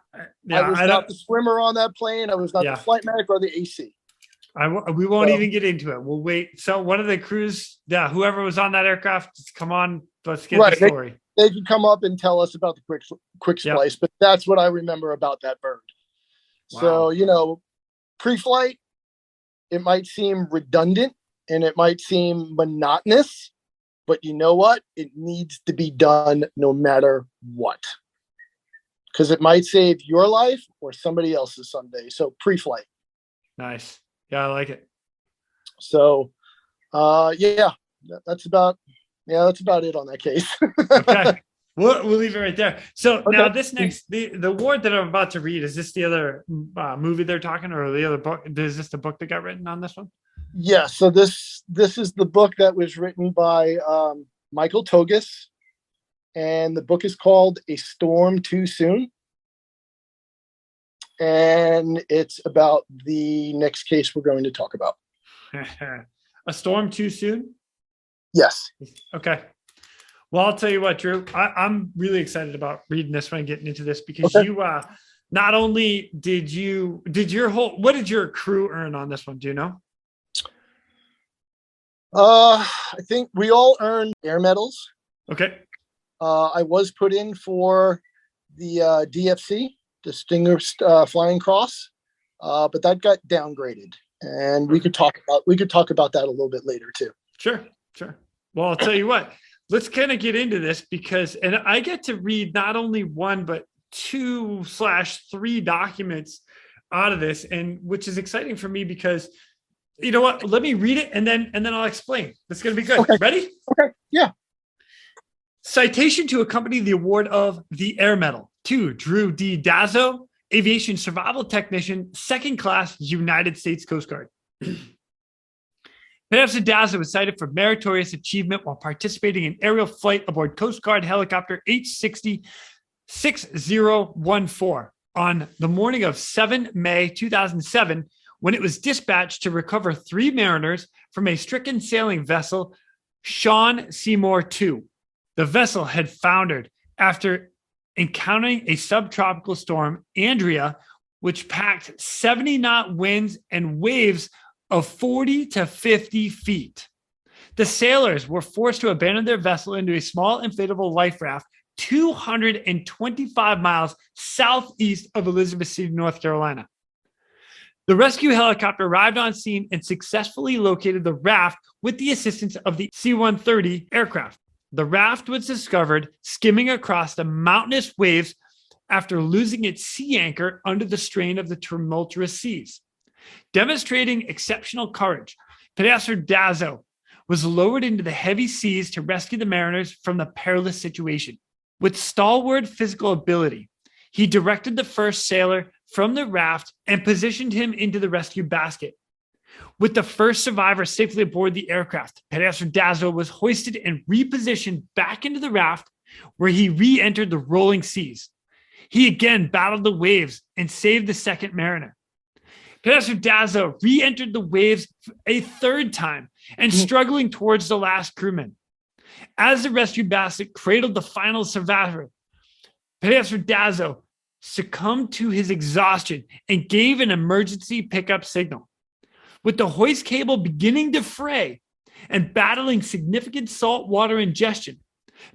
I was not the swimmer on that plane. I was not the flight medic or the AC. We won't even get into it. We'll wait. So one of the crews, whoever was on that aircraft, just come on. Let's get the story. They can come up and tell us about the quick splice, but that's what I remember about that bird. Wow. So, pre-flight, it might seem redundant and it might seem monotonous, but you know what? It needs to be done no matter what. Because it might save your life or somebody else's someday. So pre-flight. Nice. Yeah, I like it. So, that's about it on that case. Okay. We'll leave it right there. So now this next, the award that I'm about to read, is this the other movie they're talking, or the other book? Is this the book that got written on this one? Yeah. So this is the book that was written by Michael Togus, and the book is called A Storm Too Soon. And it's about the next case we're going to talk about. A Storm Too Soon? Yes. Okay. Well, I'll tell you what, Drew, I'm really excited about reading this one and getting into this because you, not only what did your crew earn on this one? Do you know? I think we all earned air medals. Okay. I was put in for the DFC, Distinguished Flying Cross, but that got downgraded, and we could talk about that a little bit later too. Sure. Well, I'll tell you what. Let's kind of get into this and I get to read not only one, but 2/3 documents out of this, and which is exciting for me because you know what? Let me read it and then I'll explain. That's going to be good. Okay. Ready? Okay. Yeah. Citation to accompany the award of the Air Medal to Drew Dazzo, Aviation Survival Technician, 2nd Class, United States Coast Guard. Persian Gulf was cited for meritorious achievement while participating in aerial flight aboard Coast Guard helicopter H-60-6014 on the morning of 7 May 2007, when it was dispatched to recover 3 mariners from a stricken sailing vessel, Sean Seymour II. The vessel had foundered after encountering a subtropical storm, Andrea, which packed 70-knot winds and waves of 40 to 50 feet. The sailors were forced to abandon their vessel into a small inflatable life raft 225 miles southeast of Elizabeth City, North Carolina. The rescue helicopter arrived on scene and successfully located the raft with the assistance of the C-130 aircraft. The raft was discovered skimming across the mountainous waves after losing its sea anchor under the strain of the tumultuous seas. Demonstrating exceptional courage, Persian Dazzo was lowered into the heavy seas to rescue the mariners from the perilous situation. With stalwart physical ability, he directed the first sailor from the raft and positioned him into the rescue basket. With the first survivor safely aboard the aircraft, Petty Officer Dazzo was hoisted and repositioned back into the raft, where he re-entered the rolling seas. He again battled the waves and saved the second mariner. Petty Officer Dazzo re-entered the waves a third time and struggling towards the last crewman. As the rescue basket cradled the final survivor, Petty Officer Dazzo succumbed to his exhaustion and gave an emergency pickup signal. With the hoist cable beginning to fray and battling significant saltwater ingestion,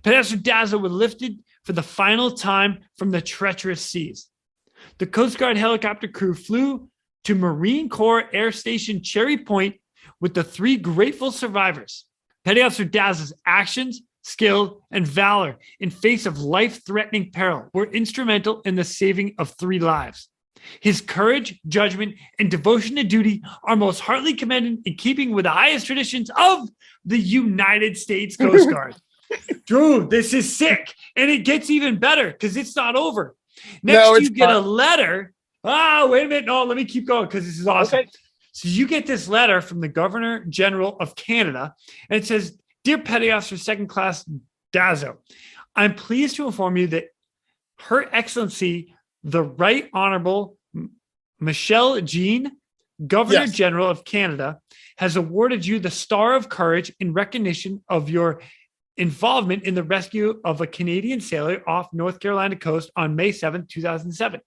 Petty Officer Dazzo was lifted for the final time from the treacherous seas. The Coast Guard helicopter crew flew to Marine Corps Air Station Cherry Point with the 3 grateful survivors. Petty Officer Dazzo's actions, skill, and valor in face of life-threatening peril were instrumental in the saving of 3 lives. His courage, judgment, and devotion to duty are most heartily commended in keeping with the highest traditions of the United States Coast Guard. Drew, this is sick. And it gets even better because it's not over. Next, you get a letter. Ah, wait a minute. No, let me keep going because this is awesome. Okay. So you get this letter from the Governor General of Canada, and it says, "Dear Petty Officer Second Class Dazzo, I'm pleased to inform you that Her Excellency, the Right Honorable Michelle Jean, Governor General of Canada, has awarded you the Star of Courage in recognition of your involvement in the rescue of a Canadian sailor off North Carolina coast on May 7, 2007.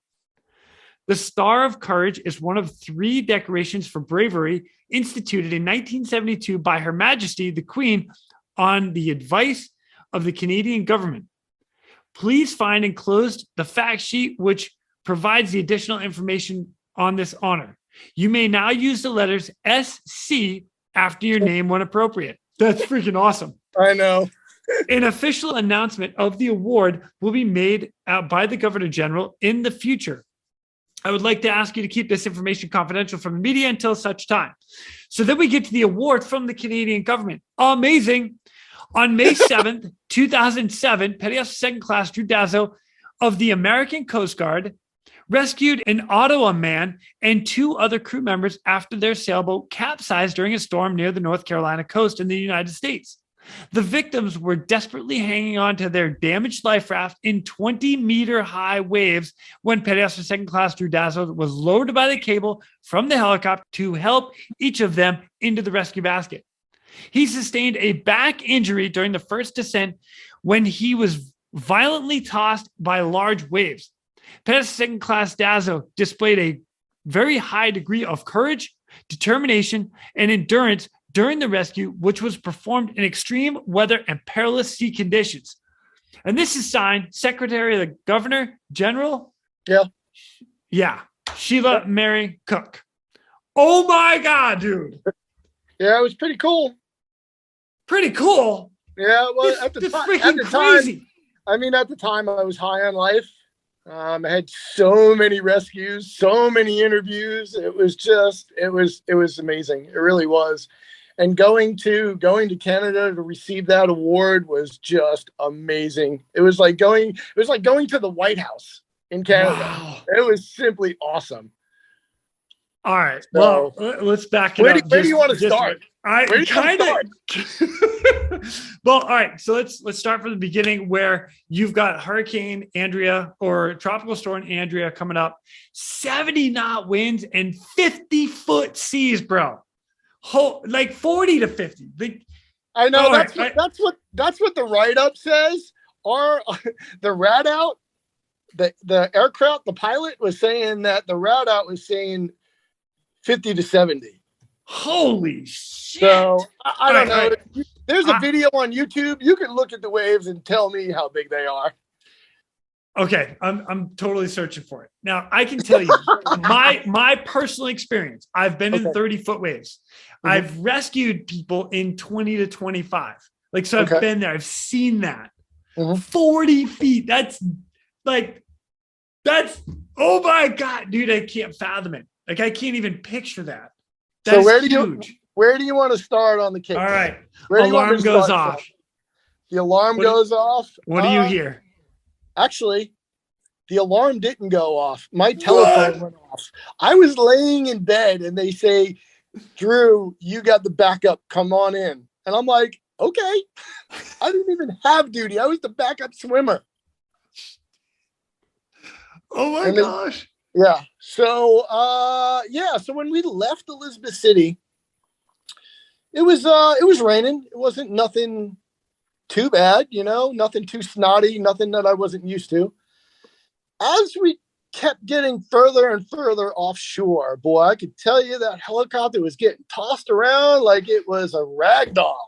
The Star of Courage is one of 3 decorations for bravery instituted in 1972 by Her Majesty the Queen on the advice of the Canadian government. Please find enclosed the fact sheet which provides the additional information on this honor. You may now use the letters SC after your name when appropriate." That's freaking awesome. I know. An official announcement of the award will be made by the Governor General in the future. I would like to ask you to keep this information confidential from the media until such time. So then we get to the award from the Canadian government. Amazing. On May 7th, 2007, Petty Officer Second Class Drew Dazzo of the American Coast Guard rescued an Ottawa man and 2 other crew members after their sailboat capsized during a storm near the North Carolina coast in the United States. The victims were desperately hanging on to their damaged life raft in 20-meter-high waves when Petty Officer Second Class Drew Dazzo was lowered by the cable from the helicopter to help each of them into the rescue basket. He sustained a back injury during the first descent when he was violently tossed by large waves. Petty Officer Second Class Dazzo displayed a very high degree of courage, determination, and endurance during the rescue, which was performed in extreme weather and perilous sea conditions. And this is signed Secretary of the Governor General. Yeah. Sheila Mary Cook. Oh my God, dude. Yeah, it was pretty cool. Pretty cool. Yeah, well, at the crazy. I mean, at the time I was high on life. I had so many rescues, so many interviews. It was amazing. It really was. And going to Canada to receive that award was just amazing. It was like going to the White House in Canada. Wow. It was simply awesome. All right. So, well, let's back it up. Where do you want to start? I kind of. Well, all right. So let's start from the beginning, where you've got Hurricane Andrea or Tropical Storm Andrea coming up, 70 knot winds and 50-foot seas, bro. Like 40 to 50. I know that's what the write-up says. Or the rat out, the aircraft, the pilot was saying that the rat out was saying 50 to 70. Holy shit. So I don't know. Right. There's a video on YouTube. You can look at the waves and tell me how big they are. Okay, I'm totally searching for it. Now, I can tell you my personal experience. I've been in 30-foot waves. Mm-hmm. I've rescued people in 20 to 25. So I've been there. I've seen that. Mm-hmm. 40 feet. That's oh my God, dude, I can't fathom it. I can't even picture that. That's huge. Where do you want to start on the case? All right. Alarm goes off. The alarm goes off. What do you hear? Actually, the alarm didn't go off. My telephone went off. I was laying in bed and they say, Drew, you got the backup. Come on in. And I'm like, okay. I didn't even have duty. I was the backup swimmer. Oh my And then, gosh. yeah. So, So when we left Elizabeth City, it was raining. It wasn't nothing too bad, nothing too snotty, nothing that I wasn't used to. As we kept getting further and further offshore, boy, I could tell you that helicopter was getting tossed around like it was a rag doll.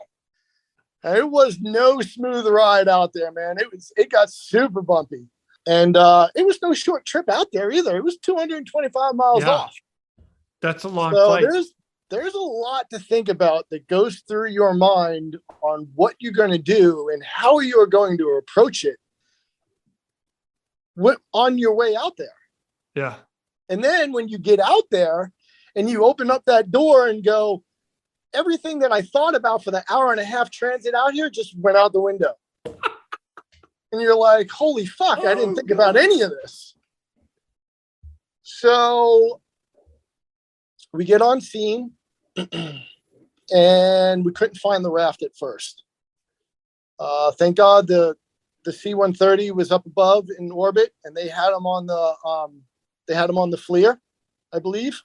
And it was no smooth ride out there, man. It got super bumpy. And it was no short trip out there either. It was 225 miles off. That's a long so flight. There's a lot to think about that goes through your mind on what you're going to do and how you're going to approach it on your way out there. Yeah. And then when you get out there and you open up that door and go, everything that I thought about for the hour and a half transit out here just went out the window. And you're like, holy fuck, I didn't think about any of this. So we get on scene and we couldn't find the raft at first. Thank God the C-130 was up above in orbit, and they had them on the FLIR, I believe.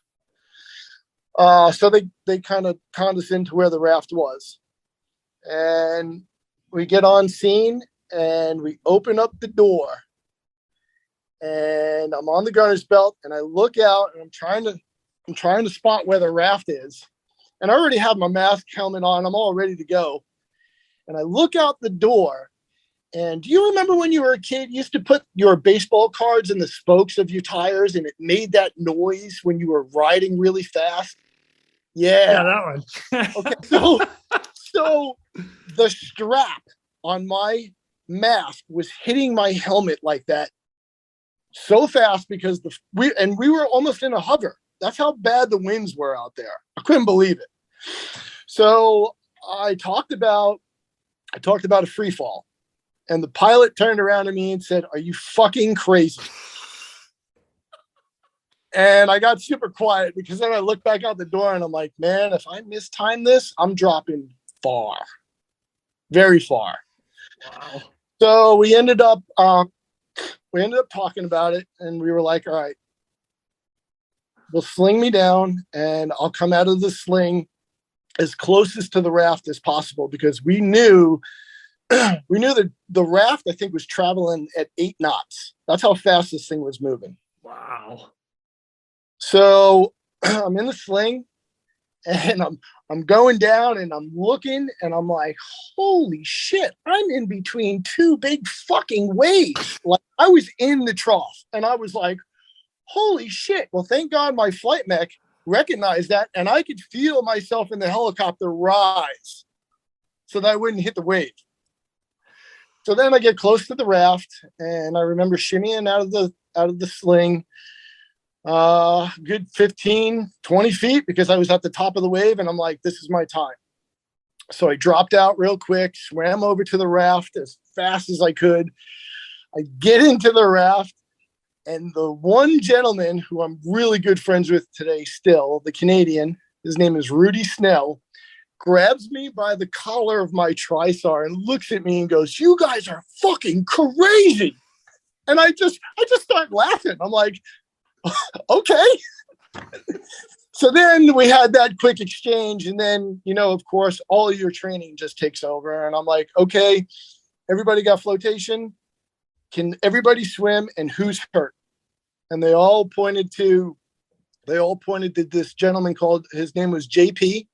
So they kind of conned us into where the raft was, and we get on scene and we open up the door, and I'm on the gunner's belt, and I look out and I'm trying to spot where the raft is, and I already have my mask, helmet on. I'm all ready to go, and I look out the door. And do you remember when you were a kid, you used to put your baseball cards in the spokes of your tires and it made that noise when you were riding really fast? Yeah, that one. Okay, so the strap on my mask was hitting my helmet like that so fast because we were almost in a hover. That's how bad the winds were out there. I couldn't believe it. So I talked about a free fall. And the pilot turned around to me and said, "Are you fucking crazy?" And I got super quiet because then I looked back out the door and I'm like, man, if I mistime this, I'm dropping far, very far. Wow. So we ended up talking about it, and we were like, all right, we'll sling me down and I'll come out of the sling as closest to the raft as possible, because we knew that the raft, I think, was traveling at 8 knots. That's how fast this thing was moving. Wow. So I'm in the sling and I'm going down and I'm looking and I'm like, holy shit, I'm in between two big fucking waves. Like, I was in the trough and I was like, holy shit. Well, thank God my flight mech recognized that, and I could feel myself in the helicopter rise so that I wouldn't hit the wave. So then I get close to the raft, and I remember shimmying out of the sling, good 15, 20 feet, because I was at the top of the wave, and I'm like, this is my time. So I dropped out real quick, swam over to the raft as fast as I could. I get into the raft, and the one gentleman who I'm really good friends with today still, the Canadian, his name is Rudy Snell, grabs me by the collar of my trisar and looks at me and goes, "You guys are fucking crazy." And I just start laughing. I'm like, okay. So then we had that quick exchange, and then, of course, all of your training just takes over. And I'm like, okay, everybody got flotation? Can everybody swim? And who's hurt? And they all pointed to this gentleman his name was JP.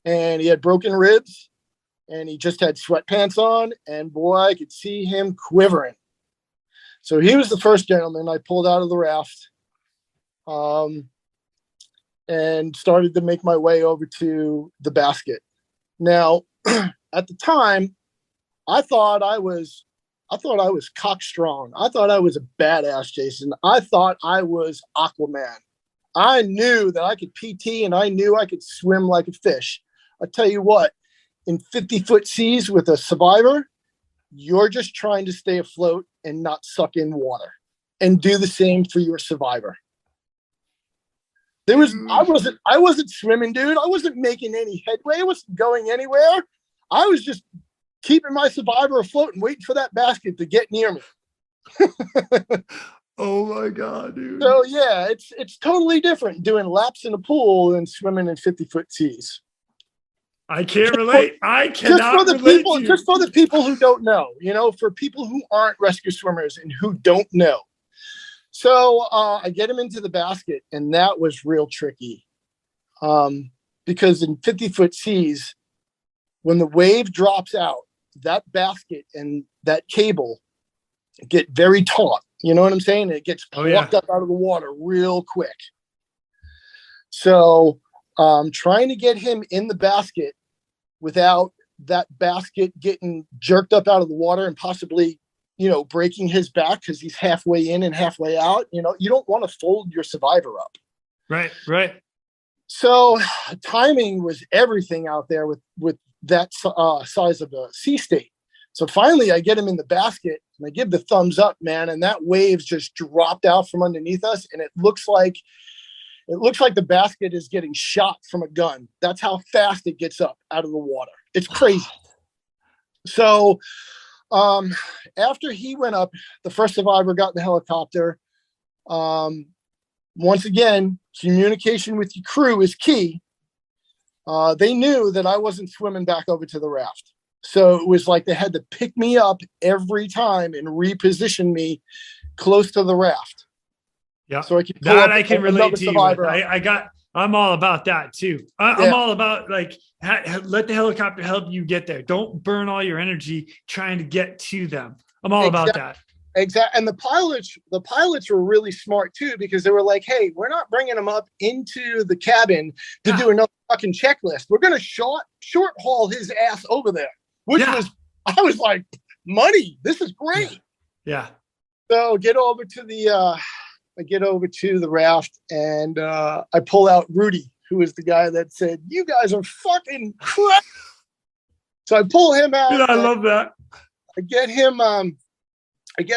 And he had broken ribs, and he just had sweatpants on, and boy, I could see him quivering. So he was the first gentleman I pulled out of the raft, and started to make my way over to the basket. Now, at the time, I thought I was cock strong. I thought I was a badass, Jason. I thought I was Aquaman. I knew that I could PT, and I knew I could swim like a fish. I tell you what, in 50-foot seas with a survivor, you're just trying to stay afloat and not suck in water, and do the same for your survivor. I wasn't swimming, dude. I wasn't making any headway. I wasn't going anywhere. I was just keeping my survivor afloat and waiting for that basket to get near me. Oh my God, dude. So yeah, it's totally different doing laps in a pool than swimming in 50-foot seas. I can't relate. I cannot just for the people who don't know, for people who aren't rescue swimmers and who don't know. So I get him into the basket, and that was real tricky. Because in 50-foot seas, when the wave drops out, that basket and that cable get very taut. You know what I'm saying? It gets plucked up out of the water real quick. So trying to get him in the basket without that basket getting jerked up out of the water and possibly, breaking his back because he's halfway in and halfway out. You don't want to fold your survivor up. Right. So timing was everything out there with that size of a sea state. So finally I get him in the basket and I give the thumbs up, man. And that wave's just dropped out from underneath us. And it looks like the basket is getting shot from a gun. That's how fast it gets up out of the water. It's crazy. So after he went up, the first survivor got in the helicopter. Once again, communication with your crew is key. They knew that I wasn't swimming back over to the raft. So it was like they had to pick me up every time and reposition me close to the raft. Yeah. So I can relate to you. I'm all about that too. I'm all about let the helicopter help you get there. Don't burn all your energy trying to get to them. I'm all about that. Exactly. And the pilots were really smart too, because they were like, hey, we're not bringing them up into the cabin to do another fucking checklist. We're going to short haul his ass over there, I was like, money, this is great. Yeah. So I get over to the raft and I pull out Rudy, who is the guy that said, you guys are fucking crap. So I pull him out. Dude, I love that. I get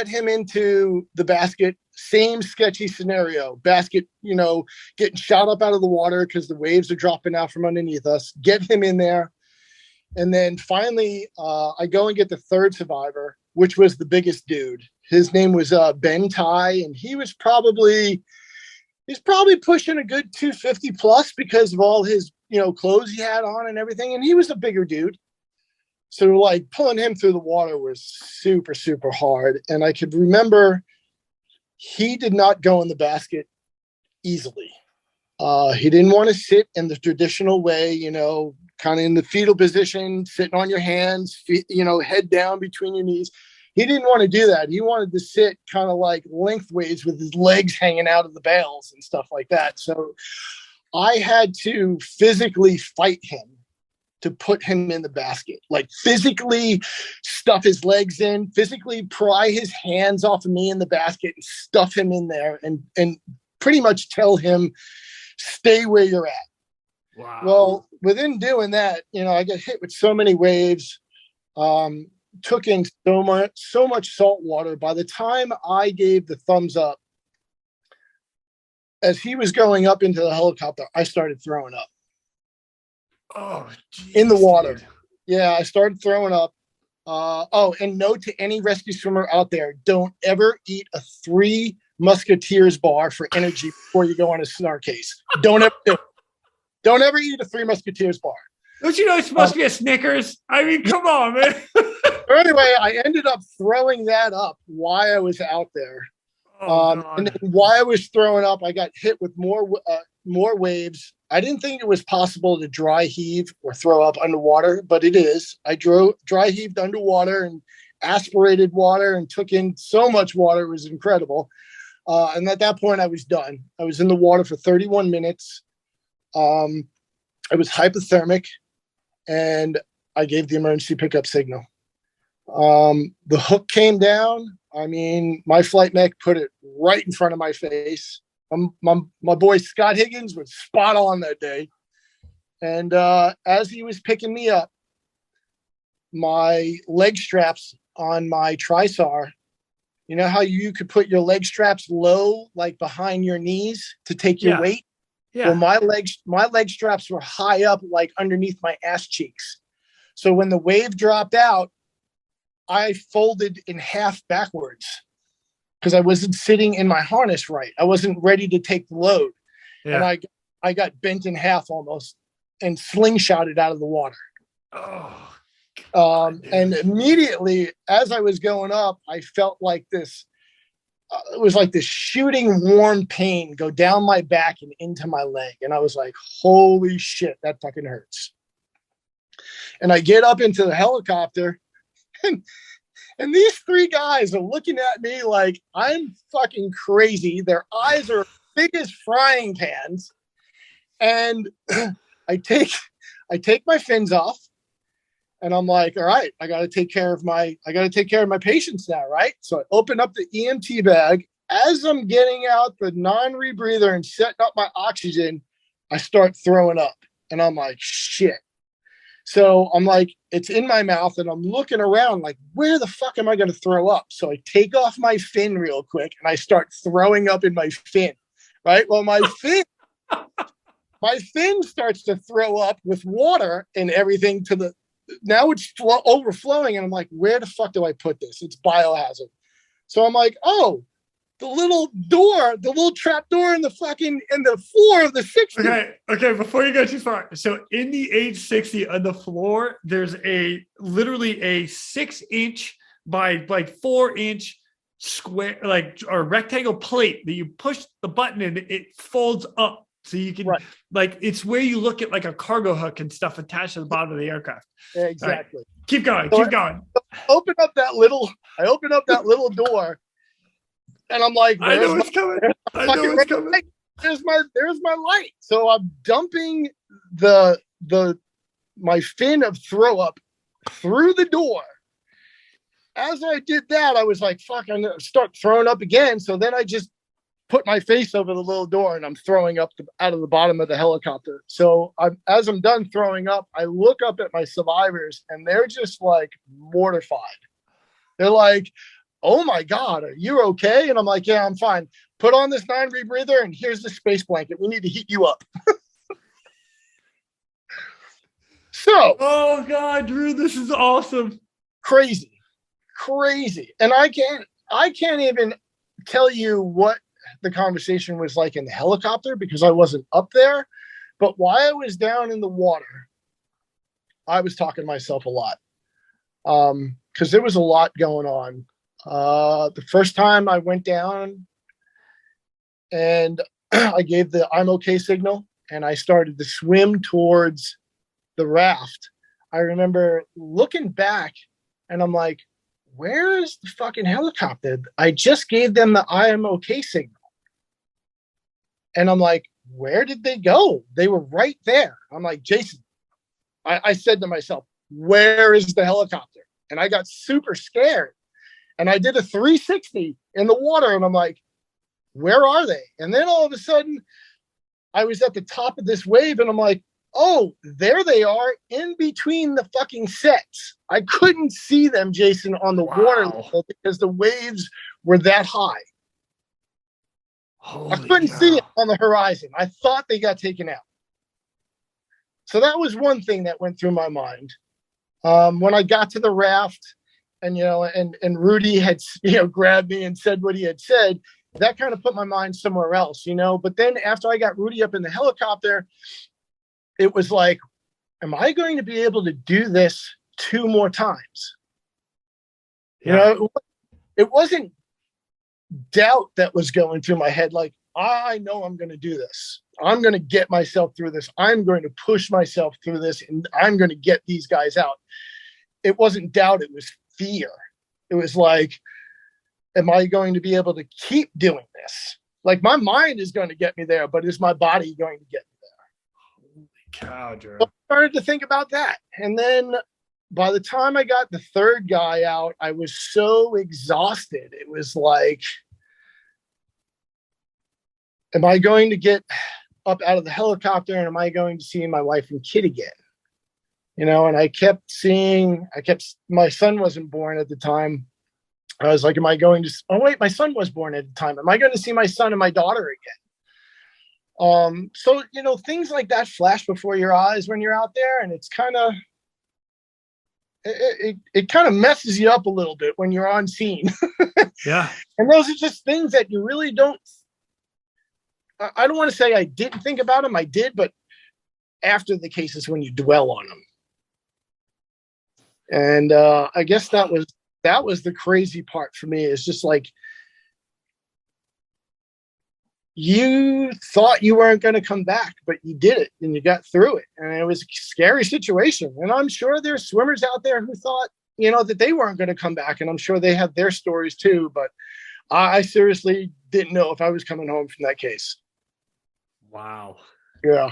him into the basket. Same sketchy scenario. Basket, getting shot up out of the water because the waves are dropping out from underneath us. Get him in there. And then finally, I go and get the third survivor, which was the biggest dude. His name was Ben Ty, and he's probably pushing a good 250 plus because of all his, clothes he had on and everything. And he was a bigger dude. So pulling him through the water was super, super hard. And I could remember he did not go in the basket easily. He didn't want to sit in the traditional way, kind of in the fetal position, sitting on your hands, feet, head down between your knees. He didn't want to do that. He wanted to sit kind of lengthways with his legs hanging out of the bales and stuff like that. So I had to physically fight him to put him in the basket, physically stuff his legs in, physically pry his hands off of me in the basket and stuff him in there and pretty much tell him, stay where you're at. Wow. Well, within doing that, I got hit with so many waves, took in so much salt water. By the time I gave the thumbs up, as he was going up into the helicopter, I started throwing up. Oh, geez, in the water. Dude. Yeah, I started throwing up. And note to any rescue swimmer out there, don't ever eat a 3 Musketeers bar for energy before you go on a snar case. Don't ever do it. Don't ever eat a 3 Musketeers bar. Don't you know it's supposed to be a Snickers? I mean, come on, man. Anyway, I ended up throwing that up while I was out there. And then while I was throwing up, I got hit with more waves. I didn't think it was possible to dry heave or throw up underwater, but it is. I dry heaved underwater and aspirated water and took in so much water. It was incredible. And at that point, I was done. I was in the water for 31 minutes. I was hypothermic, and I gave the emergency pickup signal. The hook came down. I mean, my flight mech put it right in front of my face. My boy Scott Higgins was spot on that day. And as he was picking me up, my leg straps on my trisar, you know how you could put your leg straps low, behind your knees to take your weight? Yeah. Well, my leg straps were high up, like underneath my ass cheeks. So when the wave dropped out, I folded in half backwards because I wasn't sitting in my harness right. I wasn't ready to take the load. Yeah. And I got bent in half almost and slingshotted out of the water. Oh. And immediately as I was going up, I felt like this, it was like this shooting warm pain go down my back and into my leg. And I was like, holy shit, that fucking hurts. And I get up into the helicopter and these three guys are looking at me like I'm fucking crazy. Their eyes are big as frying pans. And I take my fins off and I'm like, all right, I got to take care of my patients now. Right. So I open up the EMT bag. As I'm getting out the non-rebreather and setting up my oxygen, I start throwing up and I'm like, shit. So I'm like, it's in my mouth and I'm looking around like, where the fuck am I going to throw up? So I take off my fin real quick and I start throwing up in my fin. Right. Well, my fin starts to throw up with water and everything now it's overflowing. And I'm like, where the fuck do I put this? It's biohazard. So I'm like, oh, the little trap door in the floor of the 60. Okay. Before you go too far. So in the H60 on the floor, there's literally a 6-inch by like 4-inch square, like, or rectangle plate that you push the button and it folds up. So you can like, it's where you look at like a cargo hook and stuff attached to the bottom of the aircraft. Exactly. Right. Keep going. I open up that little door and I'm like, I know it's coming. There's my light. So I'm dumping my fin of throw up through the door. As I did that, I was like, fuck, I'm gonna start throwing up again. So then I just put my face over the little door and I'm throwing up out of the bottom of the helicopter. So as I'm done throwing up, I look up at my survivors and they're just like mortified. They're like, oh my God, are you okay? And I'm like, yeah, I'm fine. Put on this non-rebreather and here's the space blanket. We need to heat you up. Oh God, Drew, this is awesome. Crazy. And I can't even tell you what the conversation was like in the helicopter because I wasn't up there. But while I was down in the water, I was talking to myself a lot because there was a lot going on. The first time I went down and I gave the I'm okay signal and I started to swim towards the raft. I remember looking back and I'm like, where is the fucking helicopter? I just gave them the I am okay signal. And I'm like, where did they go? They were right there. I'm like, Jason, I said to myself, where is the helicopter? And I got super scared. And I did a 360 in the water. And I'm like, where are they? And then all of a sudden, I was at the top of this wave. And I'm like, oh, there they are in between the fucking sets. I couldn't see them, Jason, on the water level because the waves were that high. I couldn't see it on the horizon. I thought they got taken out. So that was one thing that went through my mind. When I got to the raft and, and Rudy had, grabbed me and said what he had said, that kind of put my mind somewhere else, But then after I got Rudy up in the helicopter, it was like, am I going to be able to do this 2 more times? Yeah. It wasn't doubt that was going through my head. Like, I know I'm going to do this. I'm going to get myself through this. I'm going to push myself through this and I'm going to get these guys out. It wasn't doubt. It was fear. It was like, am I going to be able to keep doing this? Like my mind is going to get me there, but is my body going to get me there? Holy cow, Drew. So I started to think about that. And then by the time I got the third guy out, I was so exhausted. It was like, am I going to get up out of the helicopter and am I going to see my wife and kid again? And I kept my son wasn't born at the time. I was like, my son was born at the time. Am I going to see my son and my daughter So, things like that flash before your eyes when you're out there, and it's kind of, it kind of messes you up a little bit when you're on scene. Yeah. And those are just things that you really don't, I don't want to say I didn't think about them. I did, but after the cases when you dwell on them. And I guess that was the crazy part for me. Is just like, you thought you weren't going to come back, but you did it and you got through it. And it was a scary situation. And I'm sure there's swimmers out there who thought, that they weren't going to come back. And I'm sure they have their stories too. But I seriously didn't know if I was coming home from that case. Wow. Yeah.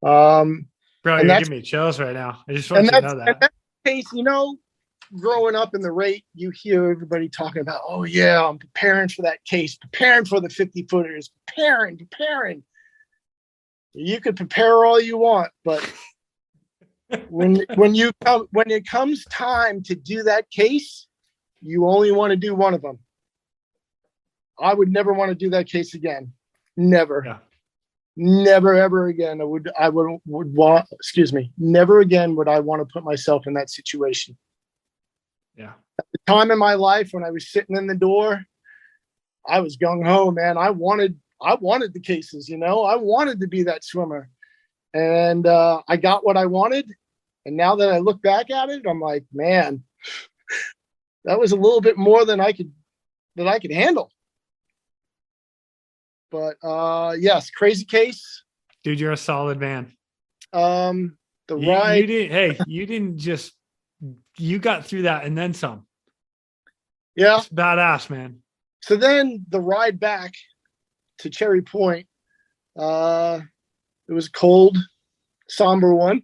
Bro, you're giving me chills right now. I just want you to know that. And that case, growing up in the rate, you hear everybody talking about, oh yeah, I'm preparing for that case, preparing for the 50 footers, preparing. You could prepare all you want, but when it comes time to do that case, you only want to do one of them. I would never want to do that case again. Never. Yeah. Never ever again. Never again would I want to put myself in that situation. Yeah. At the time in my life when I was sitting in the door, I was gung ho, man. I wanted the cases, I wanted to be that swimmer. And I got what I wanted. And now that I look back at it, I'm like, man, that was a little bit more than I could handle. But yes, crazy case. Dude, you're a solid man. The ride. You got through that and then some. Yeah. It's badass, man. So then the ride back to Cherry Point, it was a cold, somber one.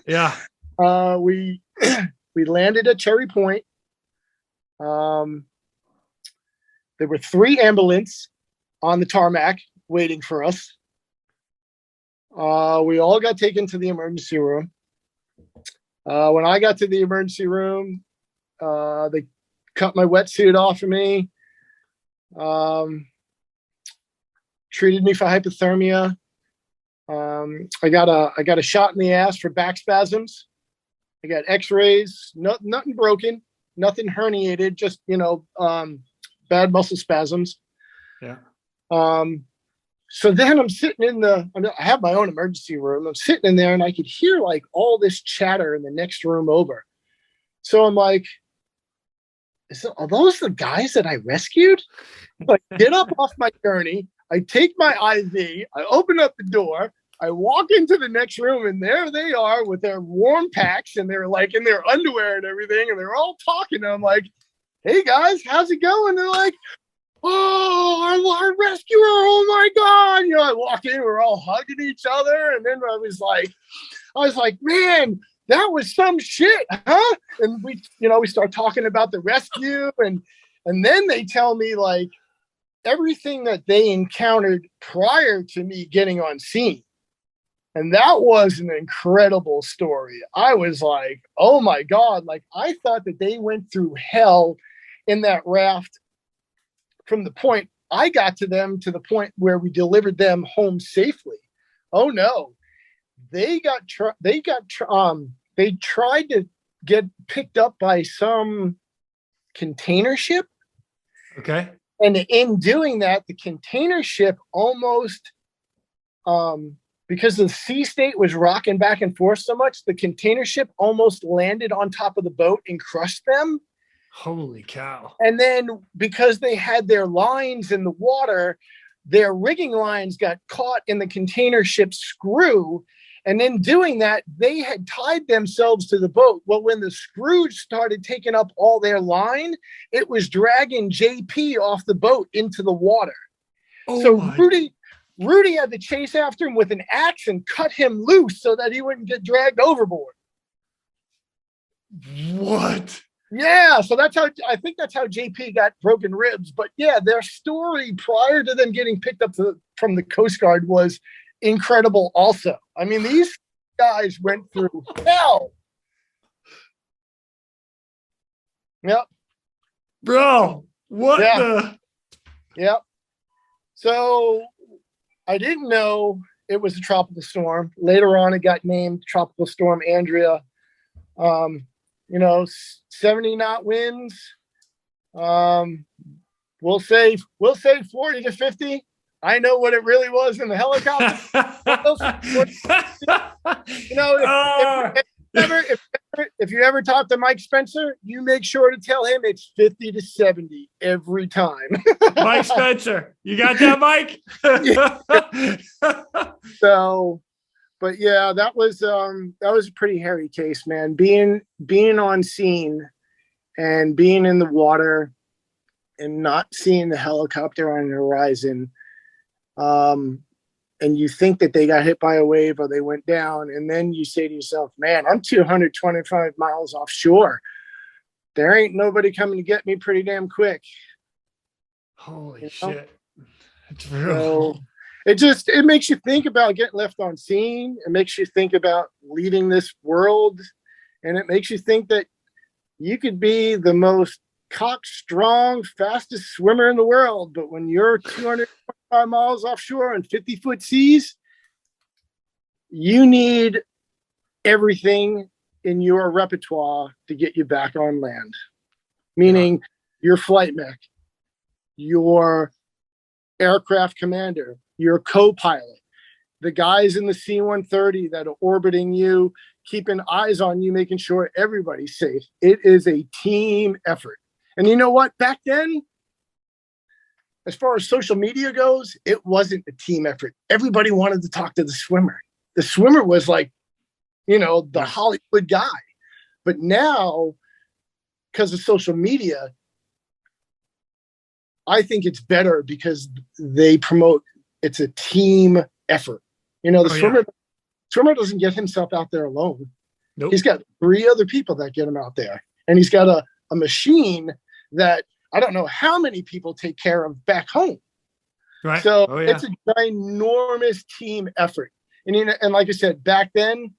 Yeah. We landed at Cherry Point. There were 3 ambulances on the tarmac waiting for us. We all got taken to the emergency room. When I got to the emergency room, they cut my wetsuit off of me, treated me for hypothermia. I got a shot in the ass for back spasms. I got x-rays, nothing broken, nothing herniated, just, bad muscle spasms. Yeah. So then I'm sitting I have my own emergency room. I'm sitting in there and I could hear like all this chatter in the next room over. So I'm like, are those the guys that I rescued? So I get up off my gurney. I take my IV. I open up the door. I walk into the next room and there they are with their warm packs and they're like in their underwear and everything. And they're all talking. And I'm like, hey guys, how's it going? They're like, oh, our rescuer, oh my God. I walk in, we're all hugging each other. And then I was like, man, that was some shit, huh? And we start talking about the rescue. And then they tell me like everything that they encountered prior to me getting on scene. And that was an incredible story. I was like, oh my God. Like I thought that they went through hell in that raft from the point I got to them to the point where we delivered them home safely. Oh no, they tried to get picked up by some container ship. Okay. And in doing that, the container ship almost, because the sea state was rocking back and forth so much, the container ship almost landed on top of the boat and crushed them. Holy cow. And then because they had their lines in the water, their rigging lines got caught in the container ship's screw. And in doing that, they had tied themselves to the boat. Well, when the screw started taking up all their line, it was dragging JP off the boat into the water. Oh, so Rudy had to chase after him with an axe and cut him loose so that he wouldn't get dragged overboard. What? Yeah, so I think that's how JP got broken ribs. But yeah, their story prior to them getting picked up from the Coast Guard was incredible also. I mean, these guys went through hell. Yep. Bro, what the? Yep. So I didn't know it was a tropical storm. Later on, it got named Tropical Storm Andrea. 70 knot winds. We'll say 40 to 50. I know what it really was in the helicopter. If you ever talk to Mike Spencer, you make sure to tell him it's 50 to 70 every time. Mike Spencer, you got that, Mike? So, but yeah, that was a pretty hairy case, man. Being on scene and being in the water and not seeing the helicopter on the horizon, and you think that they got hit by a wave or they went down, and then you say to yourself, man, I'm 225 miles offshore. There ain't nobody coming to get me pretty damn quick. Holy shit. It's real. So it makes you think about getting left on scene. It makes you think about leaving this world. And it makes you think that you could be the most cock-strong, fastest swimmer in the world, but when you're 225 miles offshore and 50-foot seas, you need everything in your repertoire to get you back on land. Meaning your flight mech, your aircraft commander, your co-pilot, the guys in the C-130 that are orbiting you, keeping eyes on you, making sure everybody's safe. It is a team effort. And you know what? Back then, as far as social media goes, it wasn't a team effort. Everybody wanted to talk to the swimmer. The swimmer was like, the Hollywood guy. But now, because of social media, I think it's better because they promote it's a team effort. Swimmer doesn't get himself out there alone. Nope. He's got 3 other people that get him out there. And he's got a machine that I don't know how many people take care of back home. Right. So it's a ginormous team effort. And like I said, back then,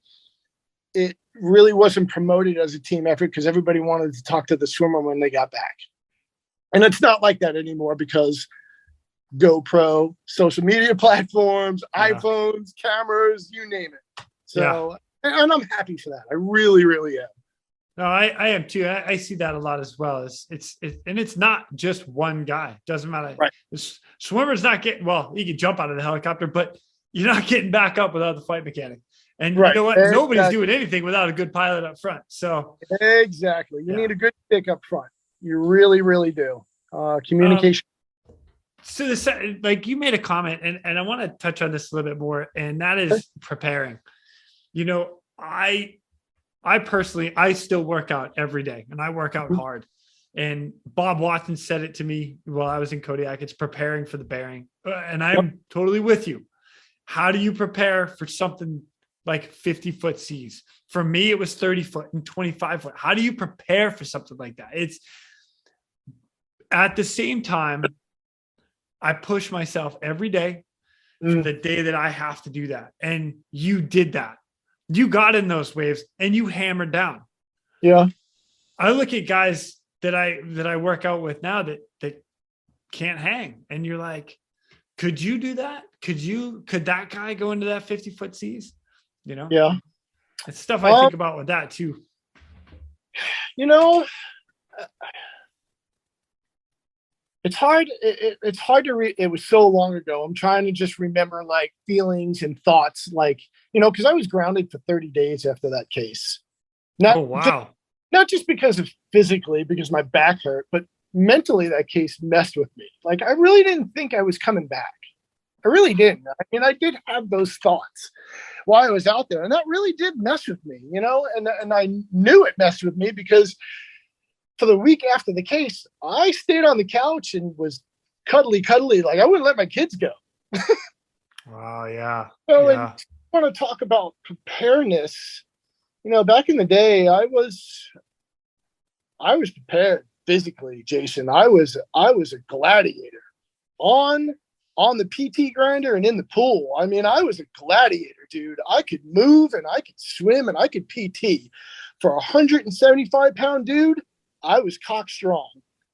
it really wasn't promoted as a team effort because everybody wanted to talk to the swimmer when they got back. And it's not like that anymore because GoPro, social media platforms, iPhones, cameras, you name it. So, and I'm happy for that. I really, really am. No, I am too. I see that a lot as well. It's not just one guy. It doesn't matter. Right. The swimmer's not getting, he can jump out of the helicopter, but you're not getting back up without the flight mechanic. And you know what? Exactly. Nobody's doing anything without a good pilot up front. So exactly. You need a good stick up front. You really, really do. Communication. So like you made a comment and I want to touch on this a little bit more, and that is preparing. I personally, I still work out every day and I work out hard. And Bob Watson said it to me while I was in Kodiak. It's preparing for the bearing. And I'm totally with you. How do you prepare for something like 50-foot seas? For me, it was 30-foot and 25-foot. How do you prepare for something like that? It's at the same time, I push myself every day for the day that I have to do that. And you did that. You got in those waves and you hammered down. Yeah. I look at guys that I work out with now that can't hang. And you're like, could you do that? Could that guy go into that 50-foot seas? Yeah. It's stuff I think about with that too. It's hard. It's hard to read. It was so long ago. I'm trying to just remember like feelings and thoughts, like, because I was grounded for 30 days after that case. Not just because of physically, because my back hurt, but mentally that case messed with me. Like, I really didn't think I was coming back. I really didn't. I mean, I did have those thoughts while I was out there, and that really did mess with me, and I knew it messed with me because for the week after the case, I stayed on the couch and was cuddly. Like I wouldn't let my kids go. Wow. Yeah. So I want to talk about preparedness. Back in the day, I was prepared physically, Jason. I was a gladiator on the PT grinder and in the pool. I mean, I was a gladiator, dude. I could move and I could swim and I could PT. For a 175-pound dude, I was cock strong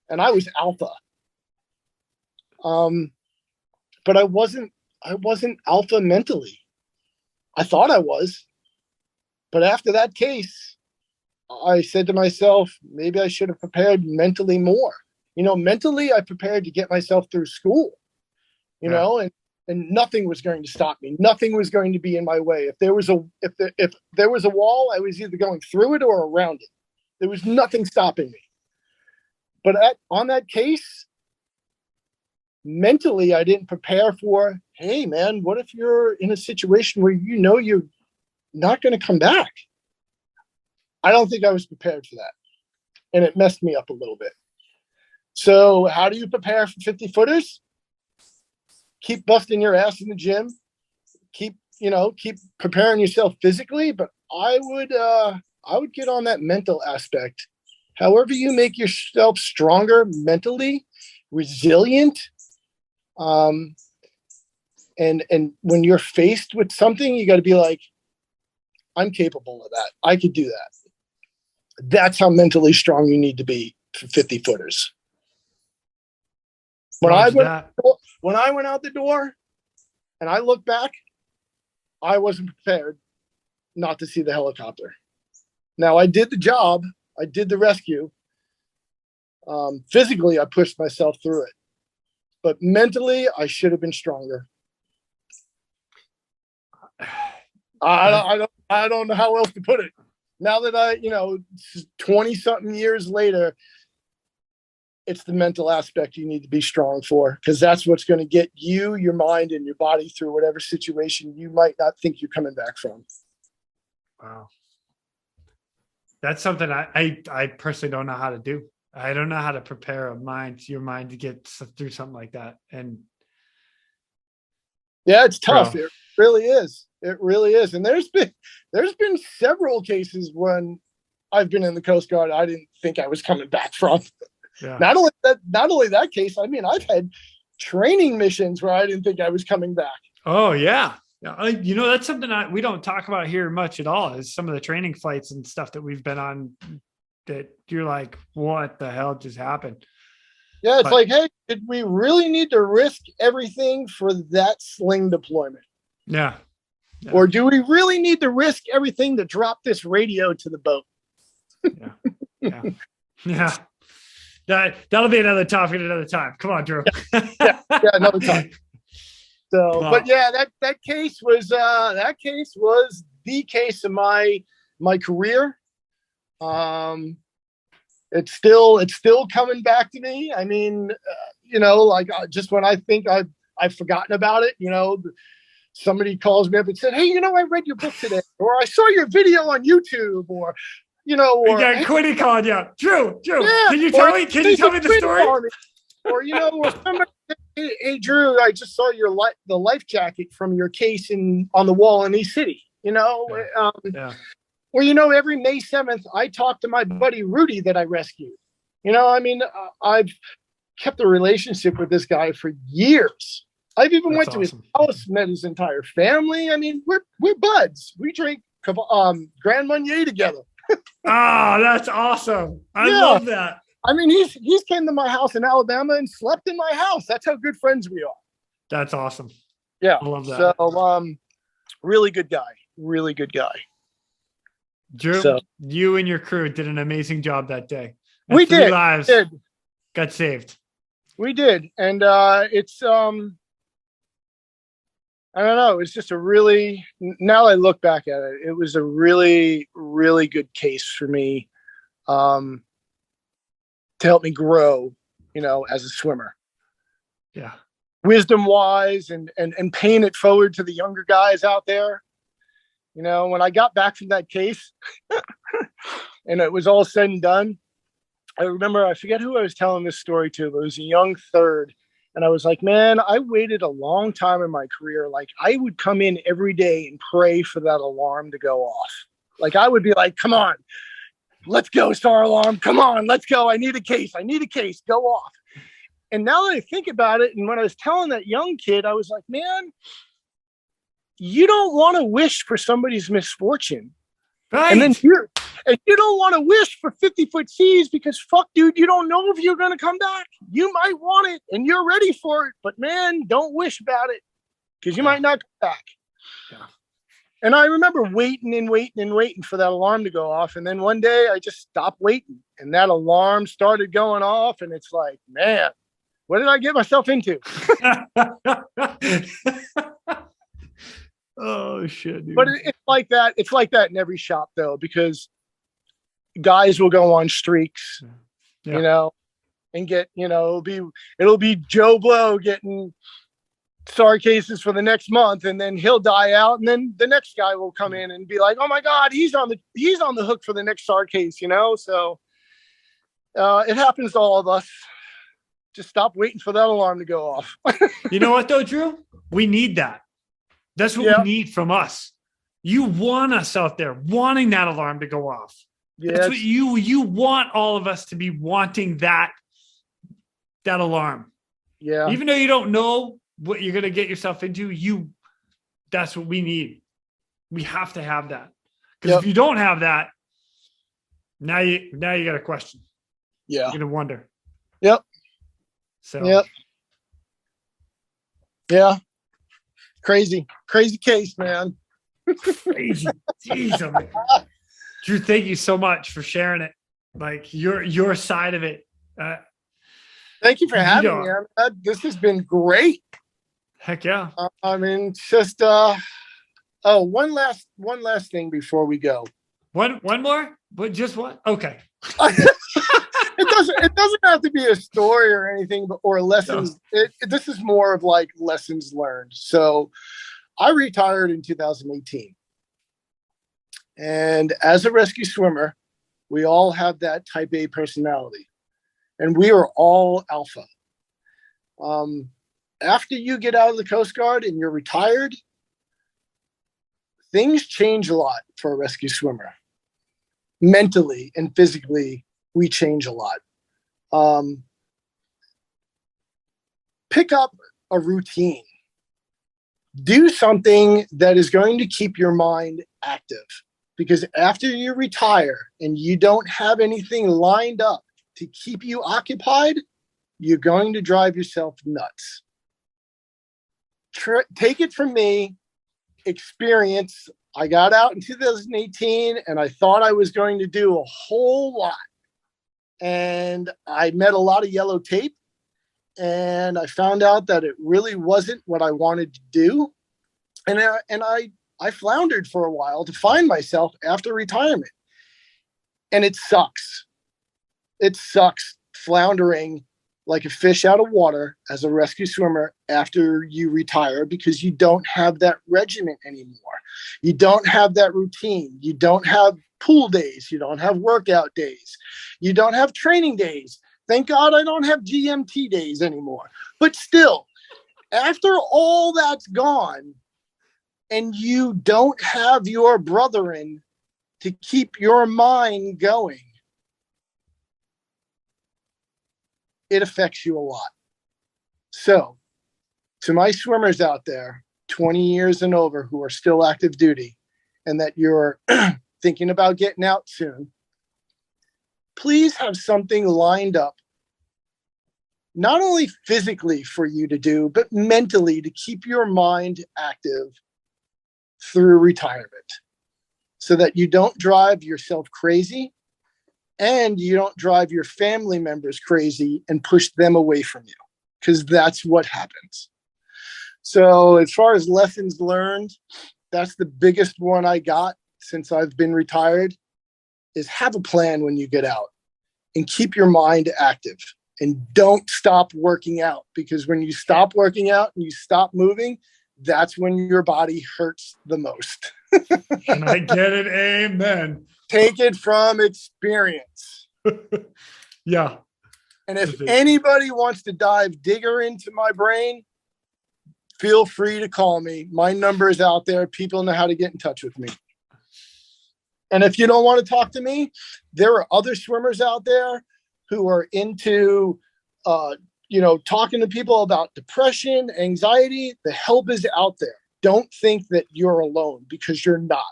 and I was alpha. But I wasn't I wasn't alpha mentally. I thought I was. But after that case, I said to myself, maybe I should have prepared mentally more. Mentally I prepared to get myself through school, and nothing was going to stop me. Nothing was going to be in my way. If there was a wall, I was either going through it or around it. There was nothing stopping me. But on that case, mentally, I didn't prepare for, hey, man, what if you're in a situation where you're not going to come back? I don't think I was prepared for that. And it messed me up a little bit. So how do you prepare for 50 footers? Keep busting your ass in the gym. Keep preparing yourself physically. But I would get on that mental aspect. However you make yourself stronger mentally, resilient, and when you're faced with something, you got to be like, I'm capable of that. I could do that. That's how mentally strong you need to be for 50 footers. When I went out the door and I look back, I wasn't prepared not to see the helicopter. Now I did the job. I did the rescue. Physically, I pushed myself through it, but mentally, I should have been stronger. I don't know how else to put it. Now that 20 something years later, it's the mental aspect you need to be strong for, because that's what's going to get you, your mind, and your body through whatever situation you might not think you're coming back from. Wow. That's something I personally don't know how to do. I don't know how to prepare your mind to get through something like that. And yeah, it's tough. It really is. It really is. And there's been several cases when I've been in the Coast Guard I didn't think I was coming back from. Yeah. Not only that case, I mean, I've had training missions where I didn't think I was coming back. Oh yeah. That's something we don't talk about here much at all, is some of the training flights and stuff that we've been on that you're like, what the hell just happened? Yeah. It's like, hey, did we really need to risk everything for that sling deployment? Yeah. Or do we really need to risk everything to drop this radio to the boat? Yeah. That'll be another topic at another time. Come on, Drew. Yeah, another time. So, wow. But yeah, that case was the case of my career. It's still coming back to me. I mean, just when I think I've forgotten about it, somebody calls me up and said, hey, I read your book today, or I saw your video on YouTube, or Quinny called you up. Drew, yeah, can you tell me the story? Or somebody said, hey, Drew, I just saw the life jacket from your case on the wall in East City. Yeah. Or every May 7th, I talk to my buddy Rudy that I rescued. I've kept a relationship with this guy for years. I've even went to his house, met his entire family. I mean, we're buds. We drink Grand Marnier together. Oh, that's awesome. I love that. I mean, he's came to my house in Alabama and slept in my house. That's how good friends we are. That's awesome. Yeah. I love that. So, really good guy. Really good guy. Drew, you and your crew did an amazing job that day. And we did. Lives got saved. We did. And it's I don't know. It's just now I look back at it, it was a really, really good case for me to help me grow, as a swimmer. Yeah. Wisdom wise and paying it forward to the younger guys out there. When I got back from that case and it was all said and done, I remember, I forget who I was telling this story to, but it was a young third. And I was like, man, I waited a long time in my career. Like, I would come in every day and pray for that alarm to go off. Like, I would be like, come on, let's go, star alarm. Come on, let's go. I need a case. Go off. And now that I think about it, and when I was telling that young kid, I was like, man, you don't want to wish for somebody's misfortune. Right. And then you don't want to wish for 50-foot seas, because fuck, dude, you don't know if you're going to come back. You might want it and you're ready for it, but man, don't wish about it. because you might not come back. Yeah. And I remember waiting for that alarm to go off. And then one day I just stopped waiting and that alarm started going off. And it's like, man, what did I get myself into? Oh, shit, dude. But it's like that. It's like that in every shop, though, because guys will go on streaks, Yeah. you know, and get, you know, it'll be Joe Blow getting SAR cases for the next month, and then he'll die out, and then the next guy will come in and be like, "Oh my God, he's on the hook for the next SAR case," you know. So it happens to all of us. Just stop waiting for that alarm to go off. You know what, though, Drew? We need that. That's what we need from us. You want us out there wanting that alarm to go off. Yes. That's what you want all of us to be wanting that alarm. Yeah. Even though you don't know what you're going to get yourself into, that's what we need. We have to have that. Because if you don't have that, now you got a question. Yeah. You're going to wonder. Yep. So. Yep. Yeah. Crazy case, man. Crazy. Jeez, man. Drew, thank you so much for sharing it. Like your side of it. Thank you for having me. This has been great. Heck yeah. I mean, just one last thing before we go. One more? But just one? Okay. It doesn't have to be a story or anything, or lessons. No. This is more of like lessons learned. So I retired in 2018. And as a rescue swimmer, we all have that type A personality. And we are all alpha. After you get out of the Coast Guard and you're retired, things change a lot for a rescue swimmer. Mentally and physically, we change a lot. Pick up a routine. Do something that is going to keep your mind active. Because after you retire and you don't have anything lined up to keep you occupied, you're going to drive yourself nuts. Take it from me, experience. I got out in 2018 and I thought I was going to do a whole lot. And I met a lot of yellow tape and I found out that it really wasn't what I wanted to do. And I floundered for a while to find myself after retirement. And it sucks. It sucks floundering like a fish out of water as a rescue swimmer after you retire, because you don't have that regimen anymore. You don't have that routine. You don't have pool days. You don't have workout days. You don't have training days. Thank God I don't have GMT days anymore. But still, after all that's gone, and you don't have your brethren to keep your mind going, it affects you a lot. So, to my swimmers out there, 20 years and over, who are still active duty, and that you're thinking about getting out soon, please have something lined up, not only physically for you to do, but mentally to keep your mind active through retirement, so that you don't drive yourself crazy and you don't drive your family members crazy and push them away from you, because that's what happens. So as far as lessons learned, that's the biggest one I got since I've been retired, is have a plan when you get out and keep your mind active and don't stop working out, because when you stop working out and you stop moving, that's when your body hurts the most. And I get it. Amen. Take it from experience. Yeah. And if anybody wants to dive digger into my brain, feel free to call me. My number is out there. People know how to get in touch with me. And if you don't want to talk to me, there are other swimmers out there who are into talking to people about depression, anxiety. The help is out there. Don't think that you're alone, because you're not.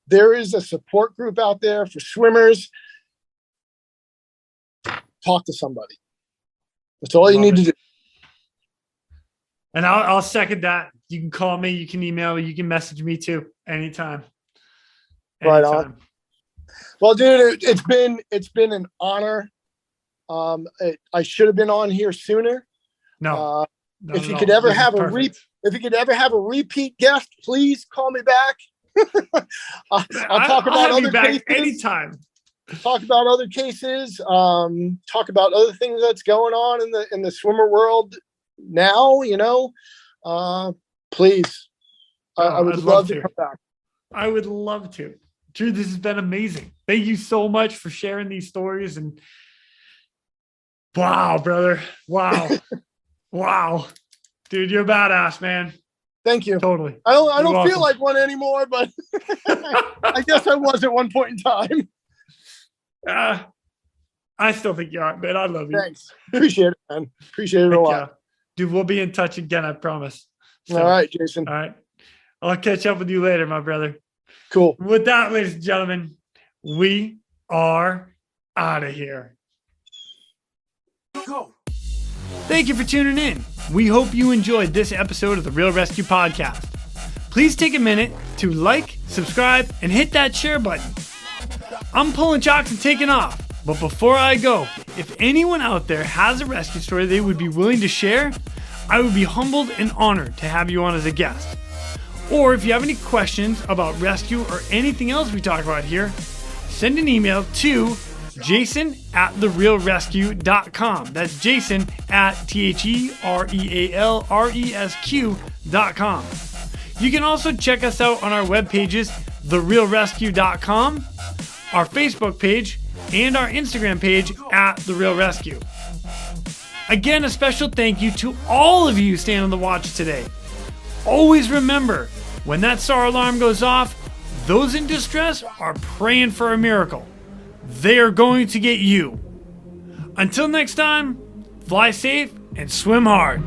There is a support group out there for swimmers. Talk to somebody. That's all you need to do. And I'll second that. You can call me, you can email me, you can message me too, anytime. Right on. Well, dude, it's been an honor. I should have been on here sooner. No. If you could ever have a repeat guest, please call me back. I'll talk about other cases anytime. Talk about other cases. Talk about other things that's going on in the swimmer world now. Please, I would love to come back. I would love to. Drew, this has been amazing. Thank you so much for sharing these stories. And wow, brother. Wow. Wow. Dude, you're a badass, man. Thank you. Totally. I don't feel like one anymore, but I guess I was at one point in time. I still think you are, man. I love you. Thanks. Appreciate it, man. Appreciate it a lot. Yeah. Dude, we'll be in touch again, I promise. All right, Jason. All right. I'll catch up with you later, my brother. Cool. With that, ladies and gentlemen, we are out of here. Go. Thank you for tuning in. We hope you enjoyed this episode of the Real ResQ podcast. Please take a minute to like, subscribe, and hit that share button. I'm pulling chocks and taking off. But before I go, if anyone out there has a rescue story they would be willing to share, I would be humbled and honored to have you on as a guest. Or if you have any questions about rescue or anything else we talk about here, send an email to jason@therealresq.com. That's Jason at TheRealResQ.com. You can also check us out on our web pages, therealresq.com, our Facebook page, and our Instagram page @TheRealResQ. Again, a special thank you to all of you staying on the watch today. Always remember, when that SAR alarm goes off, those in distress are praying for a miracle. They are going to get you. Until next time, fly safe and swim hard.